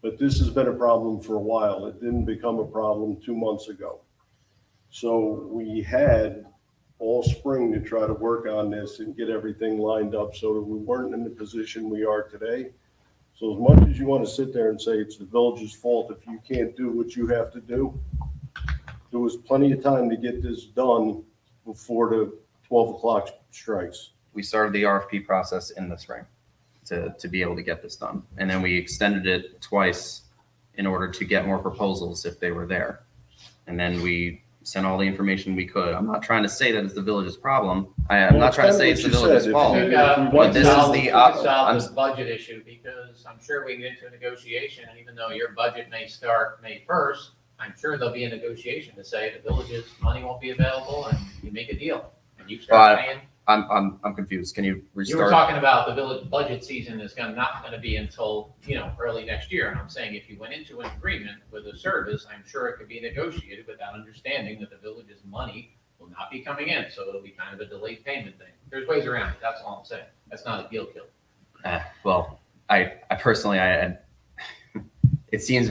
but this has been a problem for a while. It didn't become a problem 2 months ago. So we had all spring to try to work on this and get everything lined up so that we weren't in the position we are today. So as much as you want to sit there and say it's the village's fault if you can't do what you have to do, there was plenty of time to get this done before the 12 o'clock strikes. We started the RFP process in the spring to be able to get this done. And then we extended it twice in order to get more proposals if they were there. And then we sent all the information we could. I'm not trying to say that it's the village's problem. I'm not trying to say it's the village's fault. But this is the solve this budget issue, because I'm sure we can get into a negotiation, and even though your budget may start May 1st, I'm sure there'll be a negotiation to say the village's money won't be available, and you make a deal, and you start paying. I'm confused. Can you restart? You were talking about the village budget season is not going to be until, early next year. And I'm saying if you went into an agreement with a service, I'm sure it could be negotiated with that understanding that the village's money will not be coming in. So it'll be kind of a delayed payment thing. There's ways around it. That's all I'm saying. That's not a deal killer. Well, I personally, it seems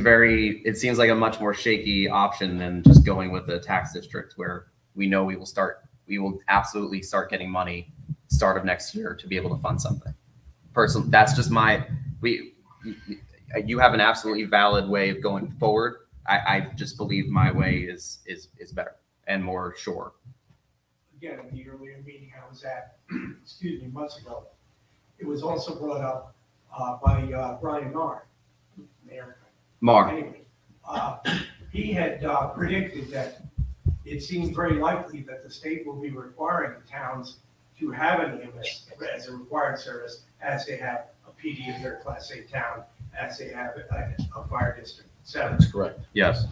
like a much more shaky option than just going with the tax district where we know we will start we will absolutely start getting money start of next year to be able to fund something. Personally, that's just you have an absolutely valid way of going forward. I just believe my way is better and more sure. Again, in the earlier meeting I was at, excuse me, months ago, it was also brought up by Brian Marr, Mayor. Mar, Anyway, he had predicted that it seemed very likely that the state will be requiring towns to have an EMS as a required service, as they have a PD in their Class A town, as they have a fire district, et cetera. That's correct. yes.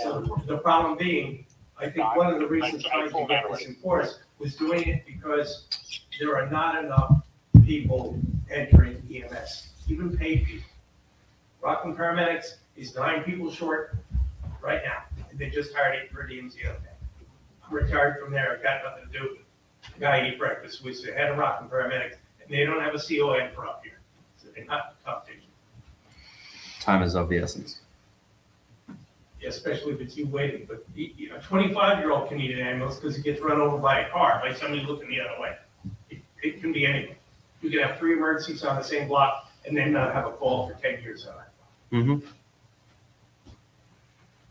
So the problem being, I think one of the reasons trying to get this enforced was doing it because there are not enough people entering EMS, even paid people. Rockland Paramedics is 9 people short right now, and they just hired 8 per diems the other day. I'm retired from there, I've got nothing to do with it. The guy I eat breakfast with the head of Rockland Paramedics, and they don't have a CON for up here, so they're not tough to. Time is of the essence. Especially if it's you waiting, but a 25-year-old can need an ambulance because he gets run over by a car, by somebody looking the other way. It can be anything. You can have 3 emergencies on the same block and then not have a call for 10 years on it. Mm-hmm.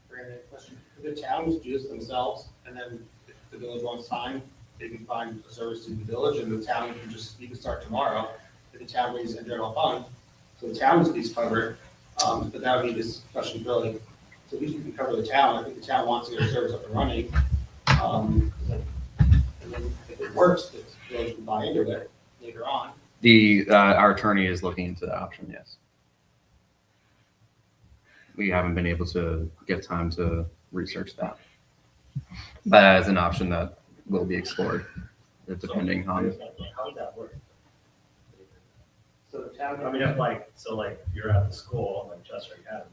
Brandon, question. Could the towns do this themselves, and then if the village wants time, they can find a service in the village, and the town can you can start tomorrow, if the town raises a general fund, so the town's at least covered, but that would be this question really. So at least we can cover the town. I think the town wants to get a service up and running. And then if it works, the village can buy into it later on. Our attorney is looking into that option, yes. We haven't been able to get time to research that. But that is an option that will be explored, depending on. How would that work? So the town. I mean, if you're at the school, like Chester Academy,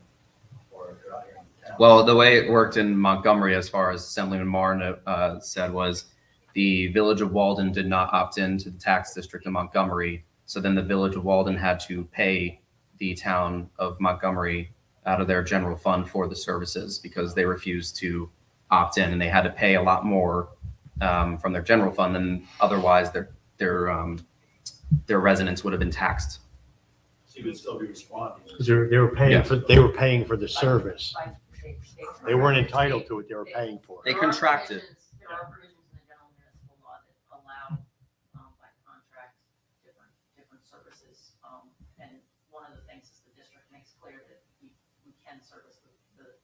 or you're out here in town. Well, the way it worked in Montgomery, as far as Assemblyman Marr said, was the Village of Walden did not opt into the tax district of Montgomery. So then the Village of Walden had to pay the town of Montgomery out of their general fund for the services because they refused to opt in, and they had to pay a lot more from their general fund than otherwise their residents would have been taxed. So you would still be responding. Because they were paying Yeah. they were paying for the service. By state. They weren't entitled to it, they were paying for They it. There are contracted. There are provisions in the general municipal law that allow, by contract, different services. And one of the things is the district makes clear that we can service the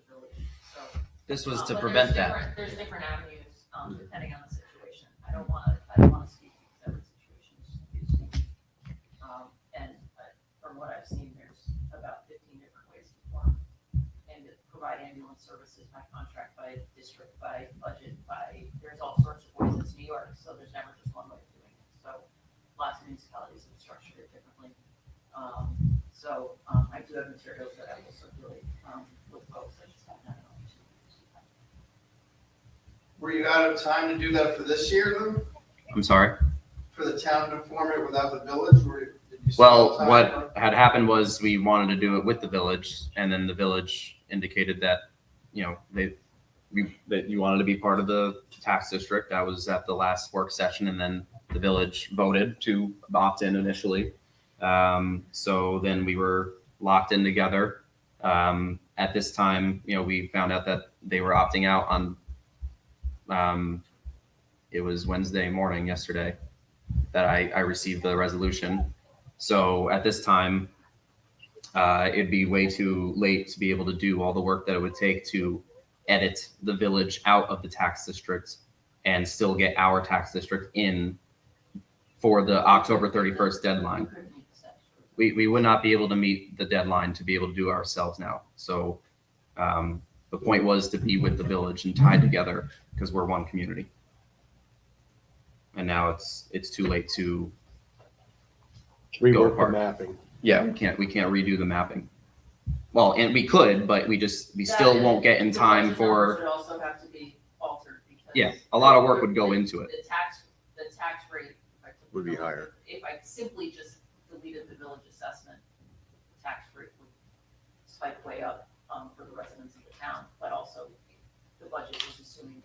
village, so. This was to But prevent there's that. There's different avenues, depending on the situation. I don't wanna speak to every situation. And from what I've seen, there's about 15 different ways to form and to provide ambulance services by contract, by district, by budget, there's all sorts of ways. It's New York, so there's never just one way of doing it. So lots of municipalities have structured it differently. I do have materials that I will circulate, with folks. I just haven't had an opportunity to do that. Were you out of time to do that for this year, though? I'm sorry. For the town to form it without the village? Did you still Well, have time? what had happened was we wanted to do it with the village, and then the village indicated that, that you wanted to be part of the tax district. That was at the last work session, and then the village voted to opt in initially. So then we were locked in together. At this time, we found out that they were opting out on, it was Wednesday morning yesterday that I received the resolution. So at this time, it'd be way too late to be able to do all the work that it would take to edit the village out of the tax district and still get our tax district in for the October 31st deadline. We would not be able to meet the deadline to be able to do it ourselves now. So the point was to be with the village and tied together because we're one community. And now it's too late to go Rework the apart. mapping. Yeah, we can't redo the mapping. Well, and we could, but we still That- won't get in the time budget numbers for, would also have to be altered because. yeah, a lot of work would go into it. The tax rate. effectively Would be higher. If I simply just deleted the village assessment, the tax rate would spike way up, for the residents of the town, but also the budget is assuming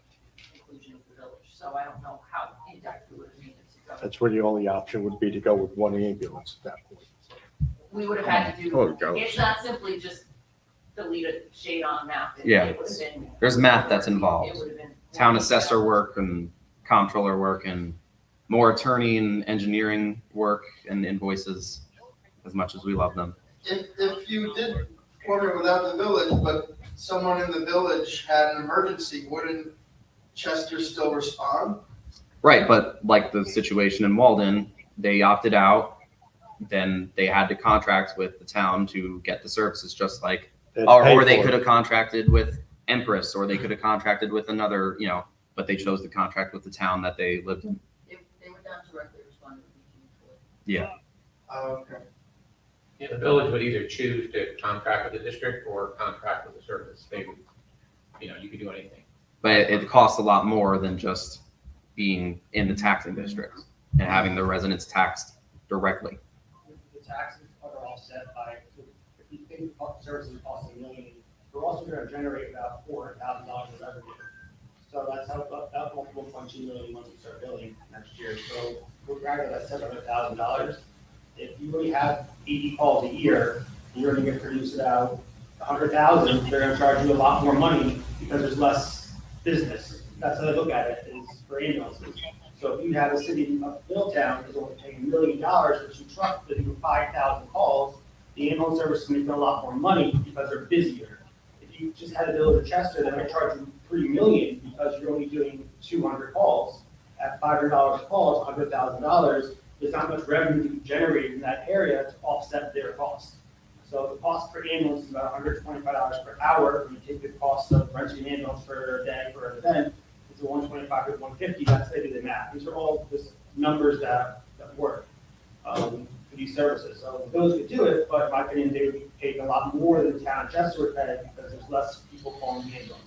inclusion of the village. so I don't know how in-depth we would have needed to go. That's where the only option would be to go with one ambulance at that point. We would have had to Oh, do, gosh. it's not simply just delete a shade on map. Yeah, It would have been. there's math that's involved. It would have been. Town assessor work and comptroller work and more attorney and engineering work and invoices, as much as we love them. If you did corner without the village, but someone in the village had an emergency, wouldn't Chester still respond? Right, but like the situation in Walden, they opted out, then they had to contract with the town to get the services, just like, They'd pay or they for could it. have contracted with Empress, or they could have contracted with another, but they chose to contract with the town that they lived in. They would not directly respond to the. Yeah. Oh, okay. Yeah, the village would either choose to contract with the district or contract with the service. They would, you could do anything. But it costs a lot more than just being in the taxing district and having the residents taxed directly. The taxes are offset by, if you think services cost $1 million, we're also gonna generate about $400,000 of revenue. So that's how, about $1.2 million once we start billing next year. So we're grabbing that $700,000. If you really have 80 calls a year, you're gonna get produced about 100,000, they're gonna charge you a lot more money because there's less business. That's how they look at it, is for ambulances. So if you have a city of Middletown that's only paying $1 million for two trucks that do 5,000 calls, the ambulance service is making a lot more money because they're busier. If you just had a village of Chester that might charge you $3 million because you're only doing 200 calls, at $500 a call, it's $100,000. There's not much revenue to be generated in that area to offset their costs. So the cost per ambulance is about $125 per hour. When you take the cost of renting an ambulance for a day for an event, it's a $125 to $150. That's how they do the math. These are all just numbers that work for these services. So the village could do it, but in my opinion, they would be paid a lot more than the town of Chester would pay because there's less people calling the ambulance.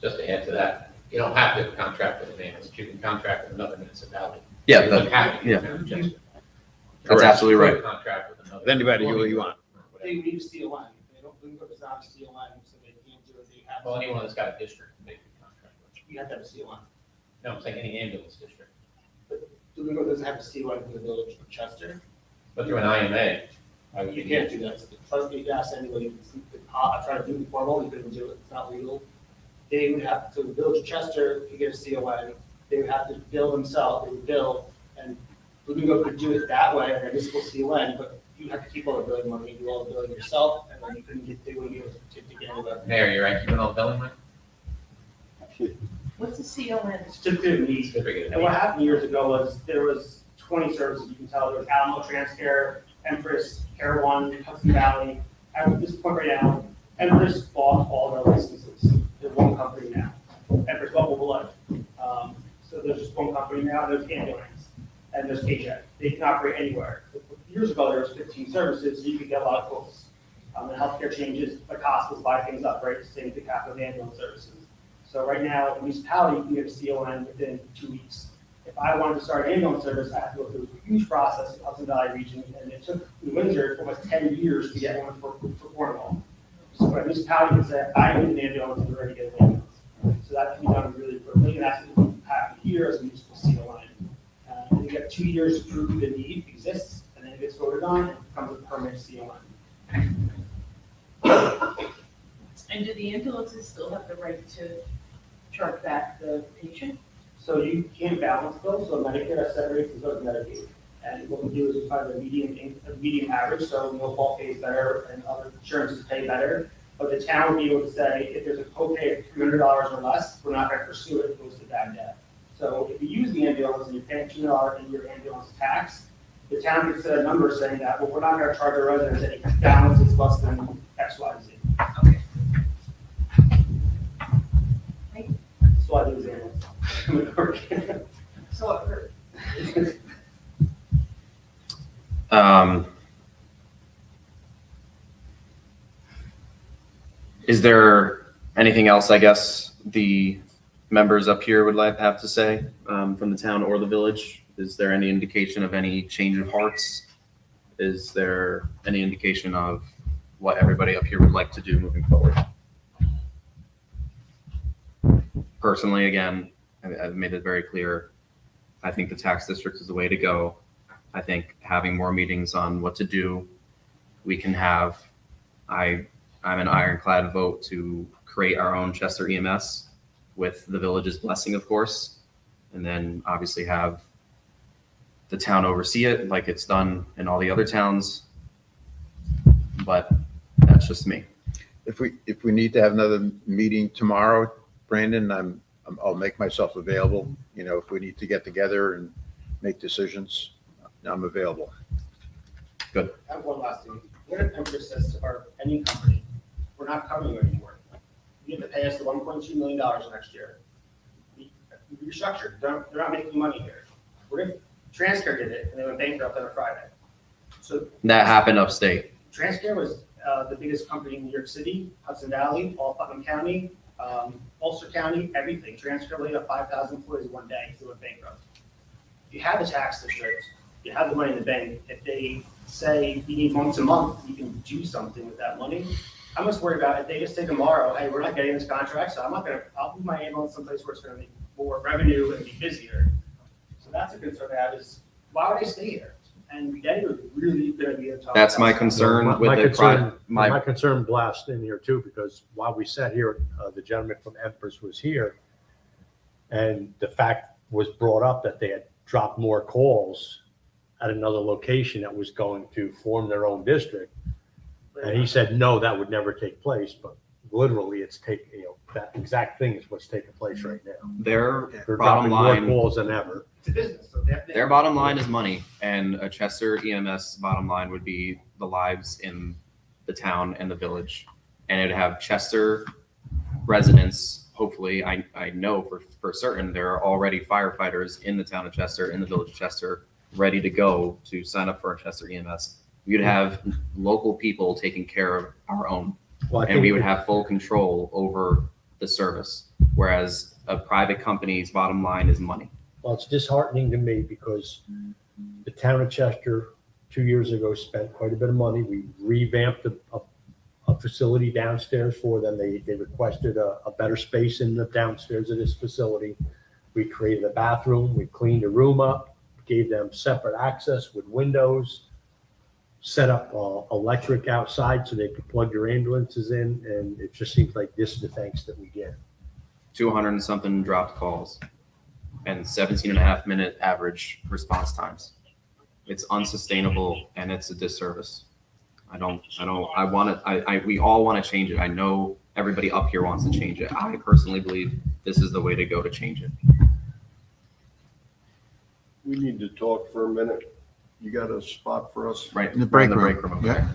Just to add to that, you don't have to contract with an ambulance, you can contract with another municipality. Yeah, You wouldn't have to be yeah. the town of Chester. That's absolutely You right. could Contract with another. With anybody who you want. They need a CON. They don't, it's not a CON, so they can't do it. They have Well, to, anyone that's got a district, they can contract with. you have to have a CON. No, I'm saying any ambulance district, Domingo doesn't have a CON for the village of Chester. but through an IMA. why would You you can't need- do that. Plus, you can ask anybody, I try to do it formal, you couldn't do it, it's not legal. They would have, to the village of Chester, to get a CON, they would have to bill themselves, they would bill, and Domingo could do it that way, a municipal CON, but you have to keep all the billing money, do all the billing yourself, and then you couldn't get, they wouldn't be able to get anywhere. Mayor, you're right, keeping all the billing money? What's the CON? It's typically a need. Certificate of And what need. happened years ago was there was 20 services, you can tell, there was Alamo Transcare, Empress, Care One, Hudson Valley. At this point right now, Empress bought all their licenses. They're one company now. Empress bought Mobile Life. So there's just one company now, there's ambulance, and there's paycheck. They can operate anywhere. Years ago, there was 15 services, so you could get a lot of quotes. And healthcare changes, like hospitals buy things up, right, same thing happens with ambulance services. So right now, municipality, you can get a CON within 2 weeks. If I wanted to start an ambulance service, I have to go through a huge process in the Hudson Valley region, and it took New Windsor almost 10 years to get one for Cornwall. So a municipality can say, I need an ambulance, and we're ready to get an ambulance. So that can be done really quickly, and that's what happened here as a municipal CON. And you get 2 years to prove the need exists, and then it gets voted on, and it becomes a permanent CON. And do the ambulances still have the right to charge back the patient? So you can balance those, so Medicare separates and goes to Medicaid. And what we do is we find a median average, so no fault pays better and other insurances pay better. But the town will be able to say, if there's a copay of $300 or less, we're not gonna pursue it, it goes to bad debt. So if you use the ambulance and you're paying $2 in your ambulance tax, the town can set a number saying that, well, we're not gonna charge our residents any balance is less than X, Y, Z. Okay. That's why I do the ambulance. So I've heard. Is there anything else, I guess, the members up here would have to say from the town or the village? Is there any indication of any change of hearts? Is there any indication of what everybody up here would like to do moving forward. Personally, again, I've made it very clear. I think the tax district is the way to go. I think having more meetings on what to do, we can have. I'm an ironclad vote to create our own Chester EMS with the village's blessing, of course, and then obviously have the town oversee it like it's done in all the other towns. But that's just me. If we need to have another meeting tomorrow, Brandon, I'll make myself available. You know, if we need to get together and make decisions, I'm available. I have one last thing. What if Empress says to our, any company, we're not covering you anymore? You have to pay us the $1.2 million next year. We restructured. They're not making money here. We're going to, Transcare did it, and they went bankrupt on a Friday. So That happened upstate. Transcare was the biggest company in New York City, Hudson Valley, all Putnam County, Ulster County, everything. Transcare laid off 5,000 employees one day because they went bankrupt. If you have a tax district, you have the money in the bank. If they say you need once a month, you can do something with that money. I'm just worried about if they just say tomorrow, hey, we're not getting this contract, so I'll move my ambulance someplace where it's gonna make more revenue and be busier. So that's a concern I have is, why would I stay here? And then you're really gonna be a tough. That's my concern with My the concern, my my concern blast in here too, because while we sat here, the gentleman from Empress was here. And the fact was brought up that they had dropped more calls at another location that was going to form their own district. And he said, no, that would never take place, but literally that exact thing is what's taking place right now. their They're bottom dropping more line calls than ever. It's a business, so they have to. their bottom line is money, and a Chester EMS bottom line would be the lives in the town and the village, and it'd have Chester residents. Hopefully, I know for certain there are already firefighters in the town of Chester, in the village of Chester, ready to go to sign up for a Chester EMS. We'd have local people taking care of our own, Well, I and we think would have full control over the service. Whereas a private company's bottom line is money. Well, it's disheartening to me because the town of Chester 2 years ago spent quite a bit of money. We revamped a facility downstairs for them. They requested a better space in the downstairs of this facility. We created a bathroom, we cleaned the room up, gave them separate access with windows, set up electric outside so they could plug their ambulances in, and it just seems like this is the thanks that we get. 200 and something dropped calls and 17.5-minute average response times. It's unsustainable and it's a disservice. We all want to change it. I know everybody up here wants to change it. I personally believe this is the way to go to change it. We need to talk for a minute. You got a spot for us? Right In the break we're room. over Yeah. there.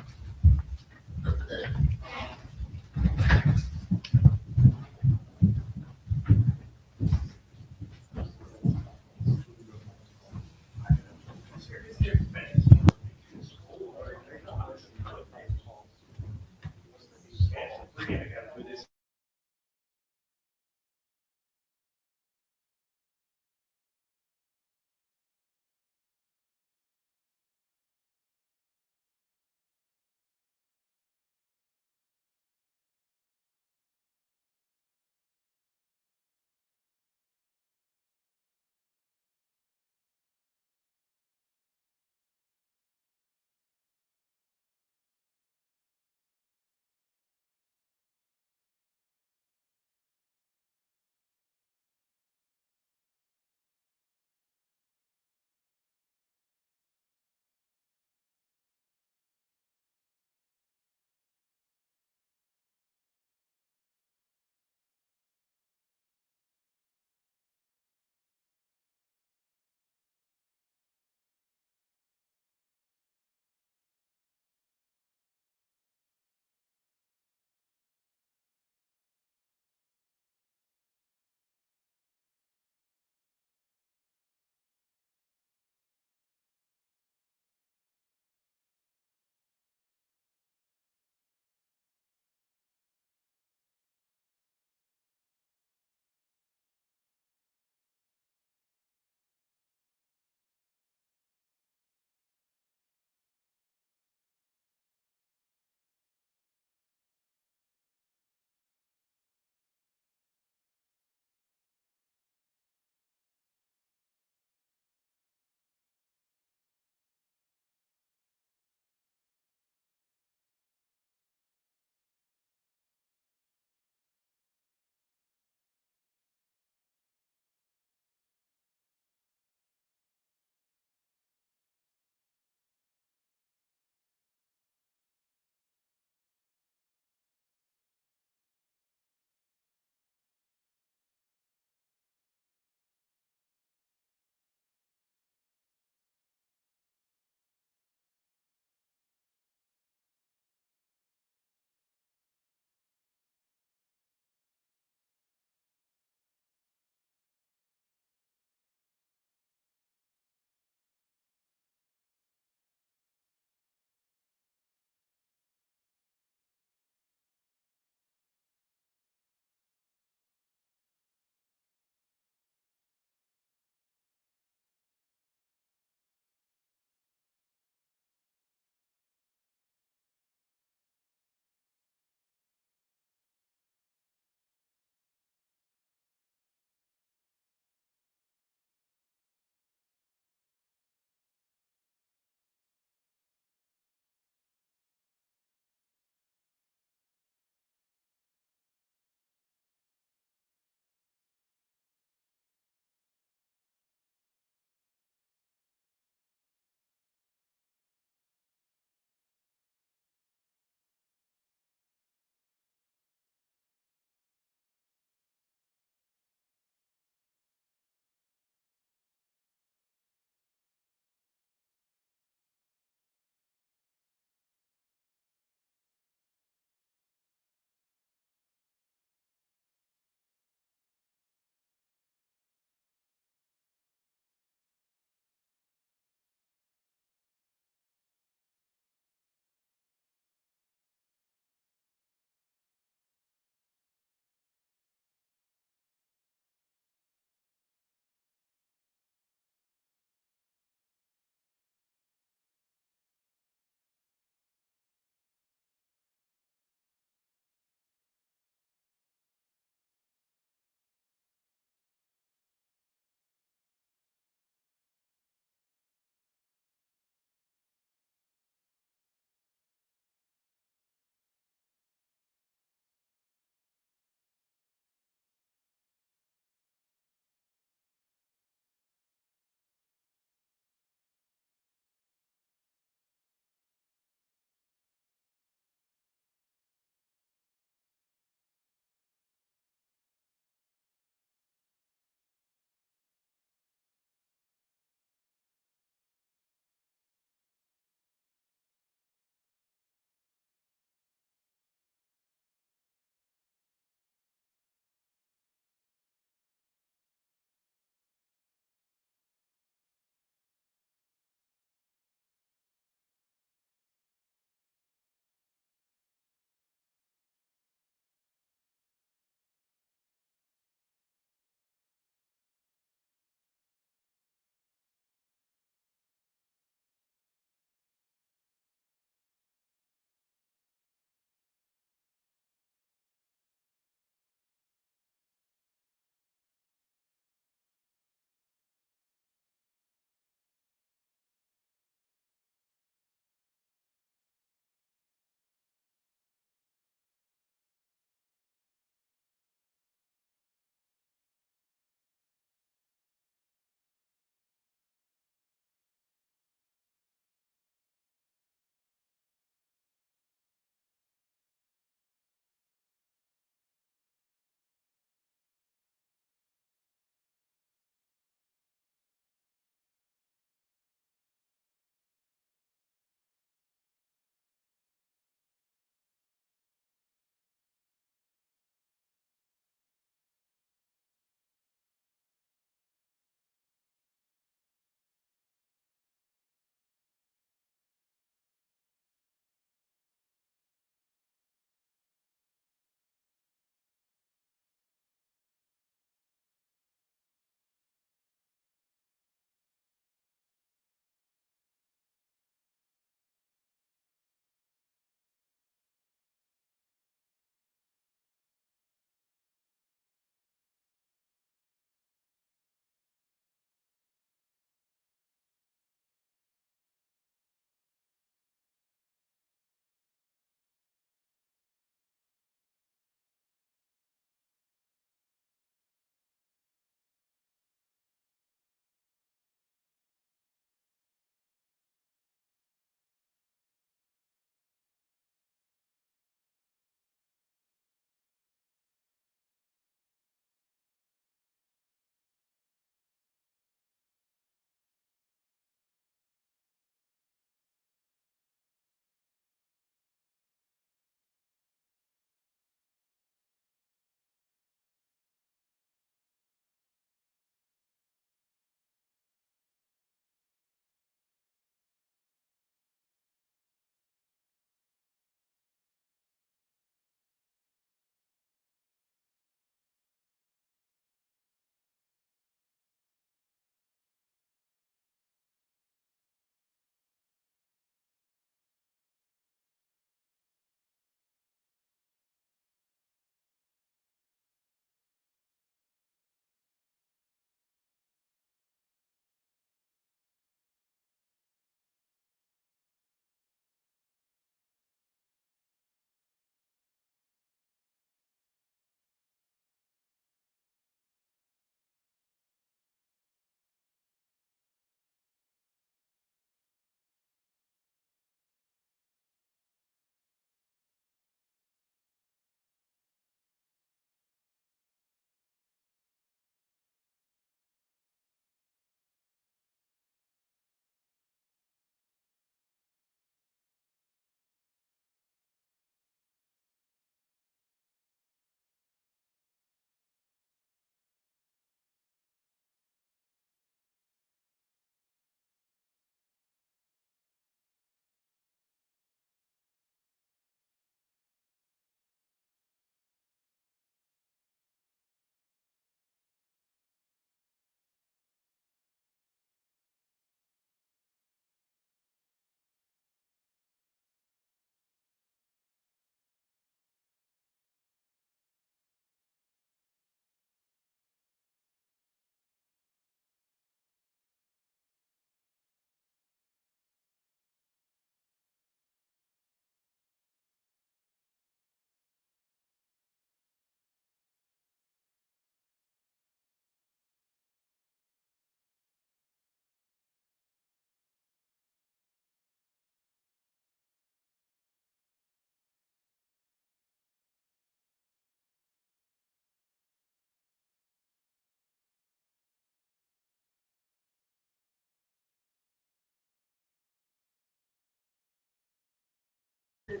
Like,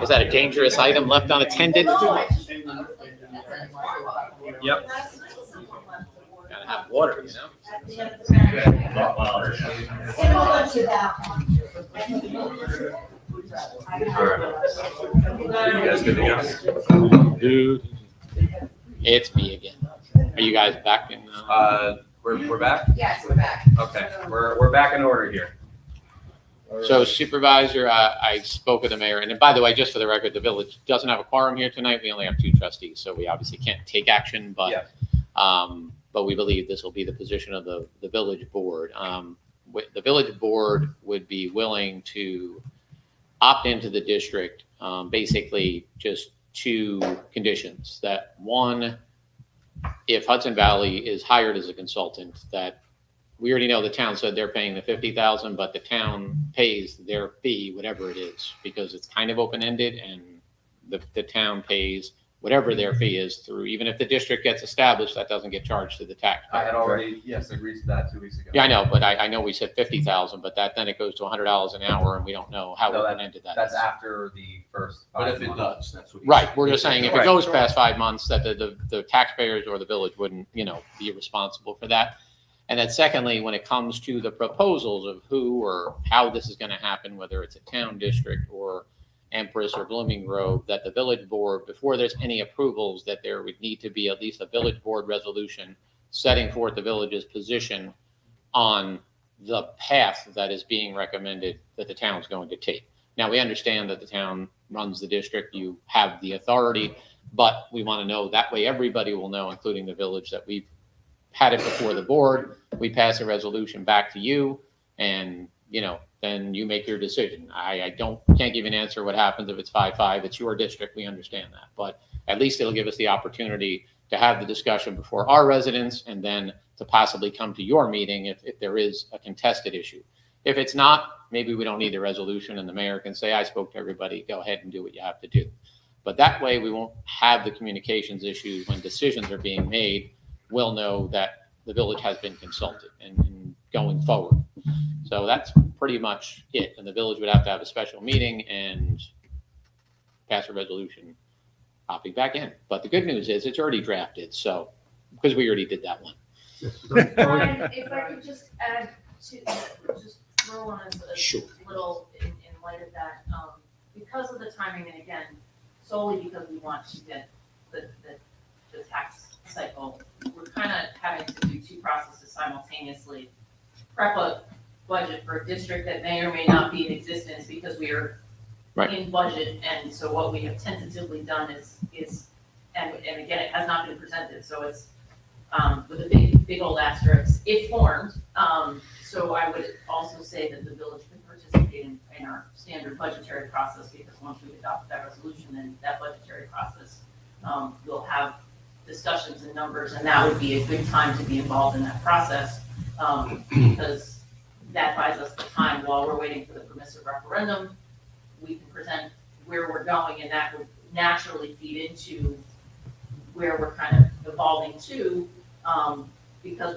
is that a dangerous item left unattended? Yep. Gotta have water, you know? Dude, it's me again. Are you guys back in? We're back? Yes, we're back. Okay, we're back in order here. So Supervisor, I spoke with the mayor, and by the way, just for the record, the village doesn't have a quorum here tonight. We only have 2 trustees, so we obviously can't take action, but we believe this will be the position of the village board. The village board would be willing to opt into the district, basically just 2 conditions. That one, if Hudson Valley is hired as a consultant, that we already know the town said they're paying the $50,000, but the town pays their fee, whatever it is, because it's kind of open-ended, and the town pays whatever their fee is through, even if the district gets established, that doesn't get charged to the taxpayer. I had already, yes, agreed to that 2 weeks ago. Yeah, I know, but I know we said 50,000, but then it goes to $100 an hour, and we don't know how open-ended that is. That's after the first 5 But if it months. does, that's what. Right, we're just saying if it Right. goes past 5 months, that the taxpayers or the village wouldn't, be responsible for that. And then secondly, when it comes to the proposals of who or how this is going to happen, whether it's a town district or Empress or Blooming Grove, that the village board, before there's any approvals, that there would need to be at least a village board resolution setting forth the village's position on the path that is being recommended that the town's going to take. Now, we understand that the town runs the district, you have the authority, but we want to know, that way everybody will know, including the village, that we've had it before the board, we pass a resolution back to you, and, then you make your decision. I can't give you an answer what happens if it's 5-5, it's your district, we understand that, but at least it'll give us the opportunity to have the discussion before our residents, and then to possibly come to your meeting if there is a contested issue. If it's not, maybe we don't need the resolution, and the mayor can say, I spoke to everybody, go ahead and do what you have to do. But that way, we won't have the communications issues when decisions are being made. We'll know that the village has been consulted and going forward. So that's pretty much it. And the village would have to have a special meeting and pass a resolution opting back in. But the good news is it's already drafted, so, because we already did that one. Brian, if I could just add to, just throw on a Sure. little in light of that, because of the timing, and again, solely because we want to get the tax cycle, we're kind of having to do 2 processes simultaneously. Prep a budget for a district that may or may not be in existence because we are Right. in budget, and so what we have tentatively done is, and again, it has not been presented, so it's, with a big old asterisk, if formed. So I would also say that the village can participate in our standard budgetary process, because once we adopt that resolution, then that budgetary process, we'll have discussions and numbers, and that would be a good time to be involved in that process, because that buys us the time while we're waiting for the permissive referendum. We can present where we're going, and that would naturally feed into where we're kind of evolving to, because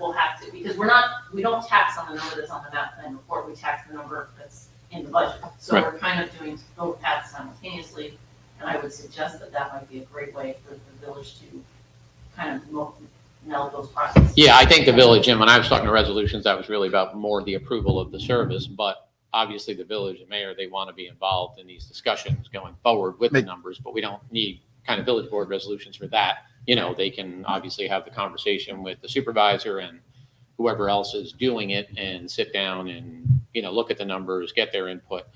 we don't tax on the number that's on the map plan report, we tax the number that's in the budget. So Right. we're kind of doing both paths simultaneously, and I would suggest that might be a great way for the village to kind of meld those processes. Yeah, I think the village, and when I was talking to resolutions, that was really about more the approval of the service, but obviously the village and mayor, they want to be involved in these discussions going forward with the numbers, but we don't need kind of village board resolutions for that. They can obviously have the conversation with the supervisor and whoever else is doing it, and sit down and, look at the numbers, get their input,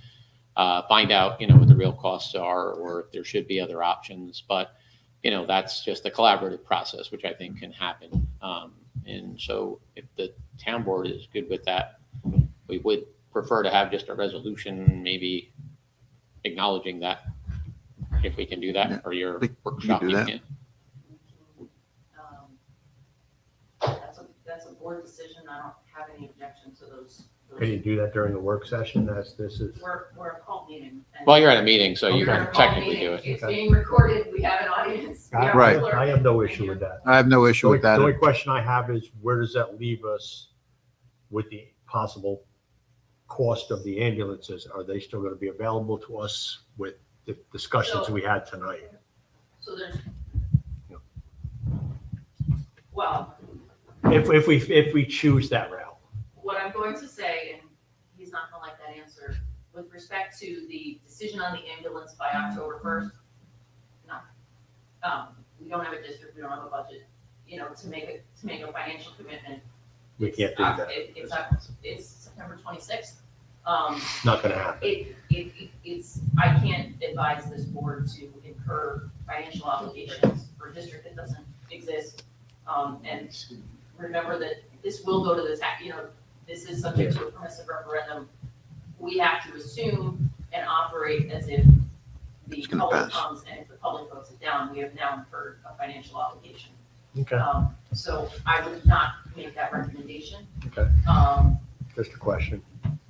find out, what the real costs are, or if there should be other options. But, that's just a collaborative process, which I think can happen. And so if the town board is good with that, we would prefer to have just a resolution, maybe acknowledging that, if we can do that for your workshop. do that. meeting. That's a board decision. I don't have any objection to those. Can you do that during the work session? This is. We're a call meeting. and- Well, you're at a meeting, so you You're at can a call technically meeting. do it. It's being recorded. We have an audience. Right. I have no issue with that. I have no issue with The only that. question I have is where does that leave us with the possible cost of the ambulances? Are they still going to be available to us with the discussions we had tonight? So there's, well, If we choose that route. what I'm going to say, and he's not gonna like that answer, with respect to the decision on the ambulance by October 1st, no. We don't have a district, we don't have a budget, to make a financial commitment. We can't do that. It's September 26th. Not going to happen. I can't advise this board to incur financial obligations for a district that doesn't exist. And remember that this will go to the tax, this is subject to a permissive referendum. We have to assume and operate as if the It's gonna public pass. comes, and if the public votes it down, we have now incurred a financial obligation. Okay, So I would not make that recommendation. Okay. Just a question.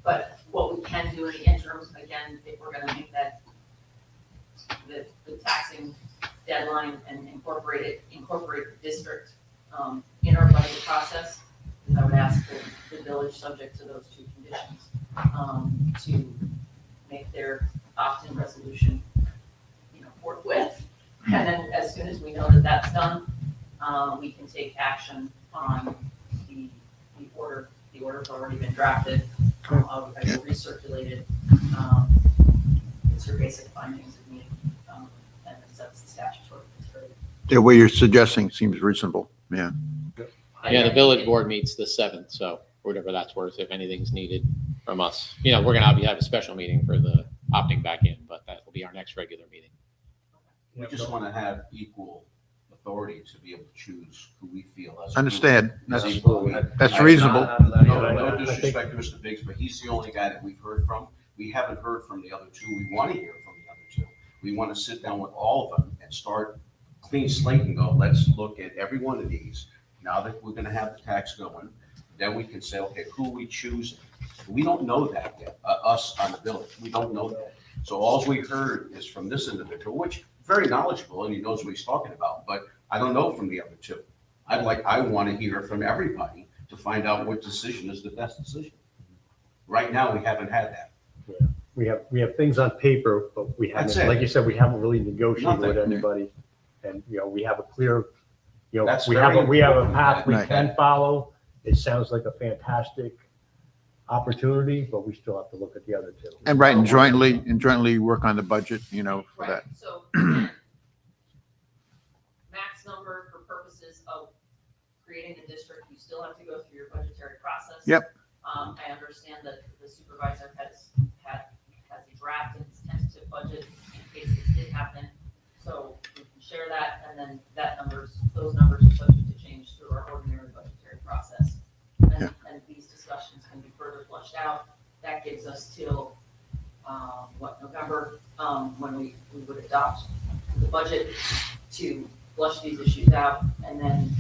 But what we can do in the interim, again, if we're gonna make that, the taxing deadline and incorporate the district, in our budget process, is I would ask the village, subject to those two conditions, to make their opt-in resolution, forthwith. And then as soon as we know that that's done, we can take action on the order. The order's already been drafted. I will recirculate it. It's your basic findings of me, and it sets the statutory. The way you're suggesting seems reasonable. Yeah. Yeah, the village board meets the 7th, so whatever that's worth, if anything's needed from us. We're gonna obviously have a special meeting for the opting back in, but that will be our next regular meeting. We just want to have equal authority to be able to choose who we feel as. a group Understand. is That's, equal. that's reasonable. No disrespect to Mr. Biggs, but he's the only guy that we've heard from. We haven't heard from the other two. We want to hear from the other two. We want to sit down with all of them and start clean slate and go, let's look at every one of these. Now that we're going to have the tax going, then we can say, okay, who we choosing? We don't know that yet, us on the village. We don't know that. So all we heard is from this individual, which very knowledgeable and he knows what he's talking about, but I don't know from the other two. I want to hear from everybody to find out what decision is the best decision. Right now, we haven't had that. We have things on paper, but we That's haven't, it. like you said, we haven't really negotiated with Nothing. anybody. And, we have a clear, That's we have a very path we Right. can follow. It sounds like a fantastic opportunity, but we still have to look at the other two. And right, and jointly work on the budget, for Right, that. so, again, max number for purposes of creating the district, you still have to go through your budgetary process. Yep. I understand that the supervisor has a draft in his tentative budget in case this did happen. So we can share that, and then those numbers are subject to change through our ordinary budgetary process. And these discussions can be further flushed out. That gives us till, November, when we would adopt the budget to flush these issues out, and then,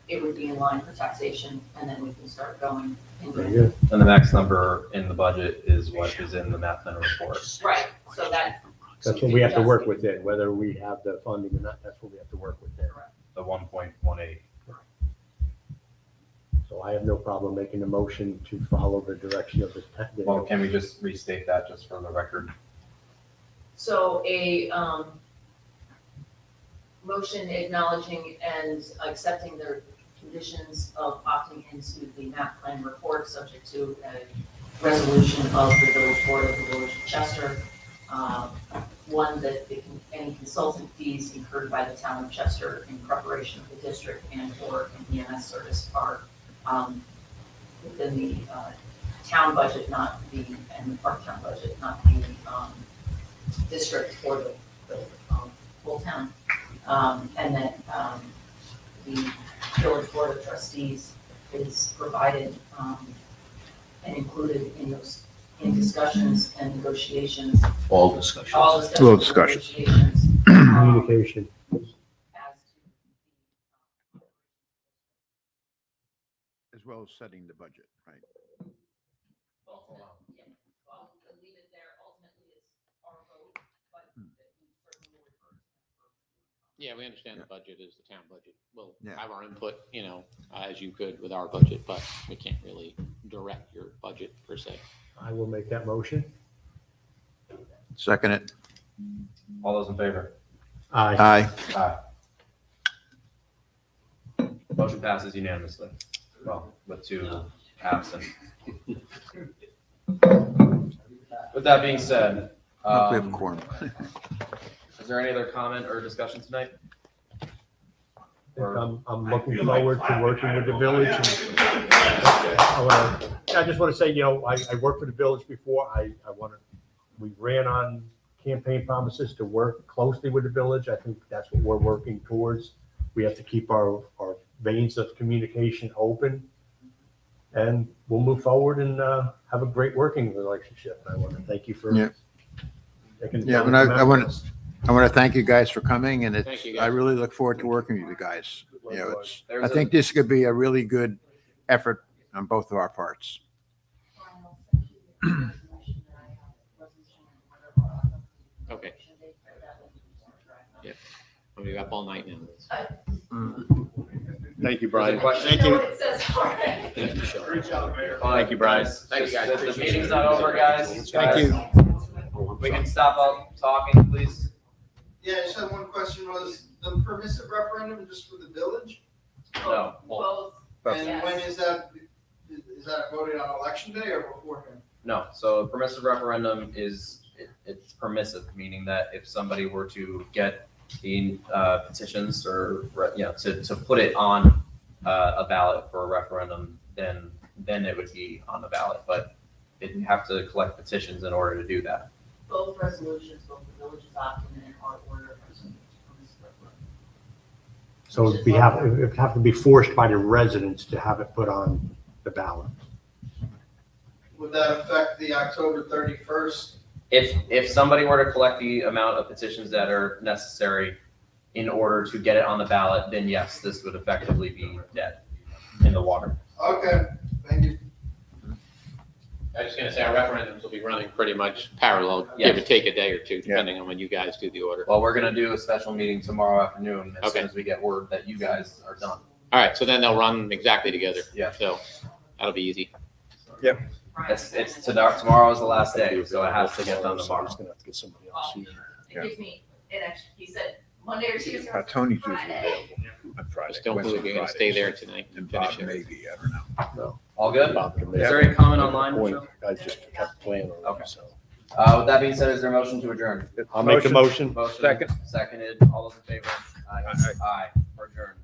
it would be in line for taxation, and then we can start going. Very good. And the max number in the budget is what is in the math and report. Right, so that. That's what we have to work within, whether we have the funding or not, that's what we have to work within. The 1.18. So I have no problem making a motion to follow the direction of the. Well, can we just restate that just for the record? So a, motion acknowledging and accepting the conditions of opting into the map plan report, subject to a resolution of the village board of the village of Chester. One, that any consultant fees incurred by the town of Chester in preparation of the district and or an EMS service are within the town budget, not the, and the park town budget, not the district or the whole town. And then the village board of trustees is provided and included in discussions and negotiations. All discussions. All discussions. All and discussions. negotiations, Communication. as to As well as setting the budget, right? ultimate, yeah, well, we'll leave it there. Ultimately, it's our vote, but we certainly Yeah, we understand the budget is the town budget. We'll Yeah. have our input, as you could with our budget, but we can't really direct your budget per se. I will make that motion. Second it. All those in favor? Aye. Aye. Aye. Motion passes unanimously. Well, with 2 absent. With that being said, We have a quorum. is there any other comment or discussion tonight? I'm looking forward to working with the village. I just want to say, I worked for the village before. We ran on campaign promises to work closely with the village. I think that's what we're working towards. We have to keep our veins of communication open. And we'll move forward and have a great working relationship. I want to thank you for Yeah. taking. Yeah, and I want to thank you guys for coming, and Thank you, it's, guys. I really look forward to working with you guys. I think this could be a really good effort on both of our parts. Okay. Yeah. We got all night now. Thank you, Is there Brian. a question? Thank you, Thank you, Bryce. Thank you, guys. The meeting's not over, guys. Thank you. We can stop up talking, please. Yeah, I just had one question, was the permissive referendum just for the village? No. Both. And Yes. when is that voted on election day or beforehand? No, so a permissive referendum it's permissive, meaning that if somebody were to get the petitions or, to put it on a ballot for a referendum, then it would be on the ballot, but they'd have to collect petitions in order to do that. Both resolutions, both the village's document and our order. So it'd have to be forced by the residents to have it put on the ballot. Would that affect the October 31st? If somebody were to collect the amount of petitions that are necessary in order to get it on the ballot, then yes, this would effectively be dead in the water. Okay, thank you. I was just gonna say, our referendums will be running pretty much parallel, Yes. give or take a day or two, depending on when you guys do the order. Well, we're gonna do a special meeting tomorrow afternoon as soon Okay. as we get word that you guys are done. All right, so then they'll run exactly together. Yeah. So that'll be easy. Tomorrow is the last day, so it has to get done tomorrow. Gonna have to get somebody else here. It gives me, it actually, he said Monday or Tuesday. Tony's usually Friday. available on Friday. Just don't believe you're gonna stay there tonight and finish it. Maybe, I don't know. All good? Bob can Is make there any comment a online, point. Michelle? I just kept playing on Okay. it, so. With that being said, is there a motion to adjourn? I'll make the motion. Motion Second. seconded. All those in favor? Aye. Aye. We're adjourned.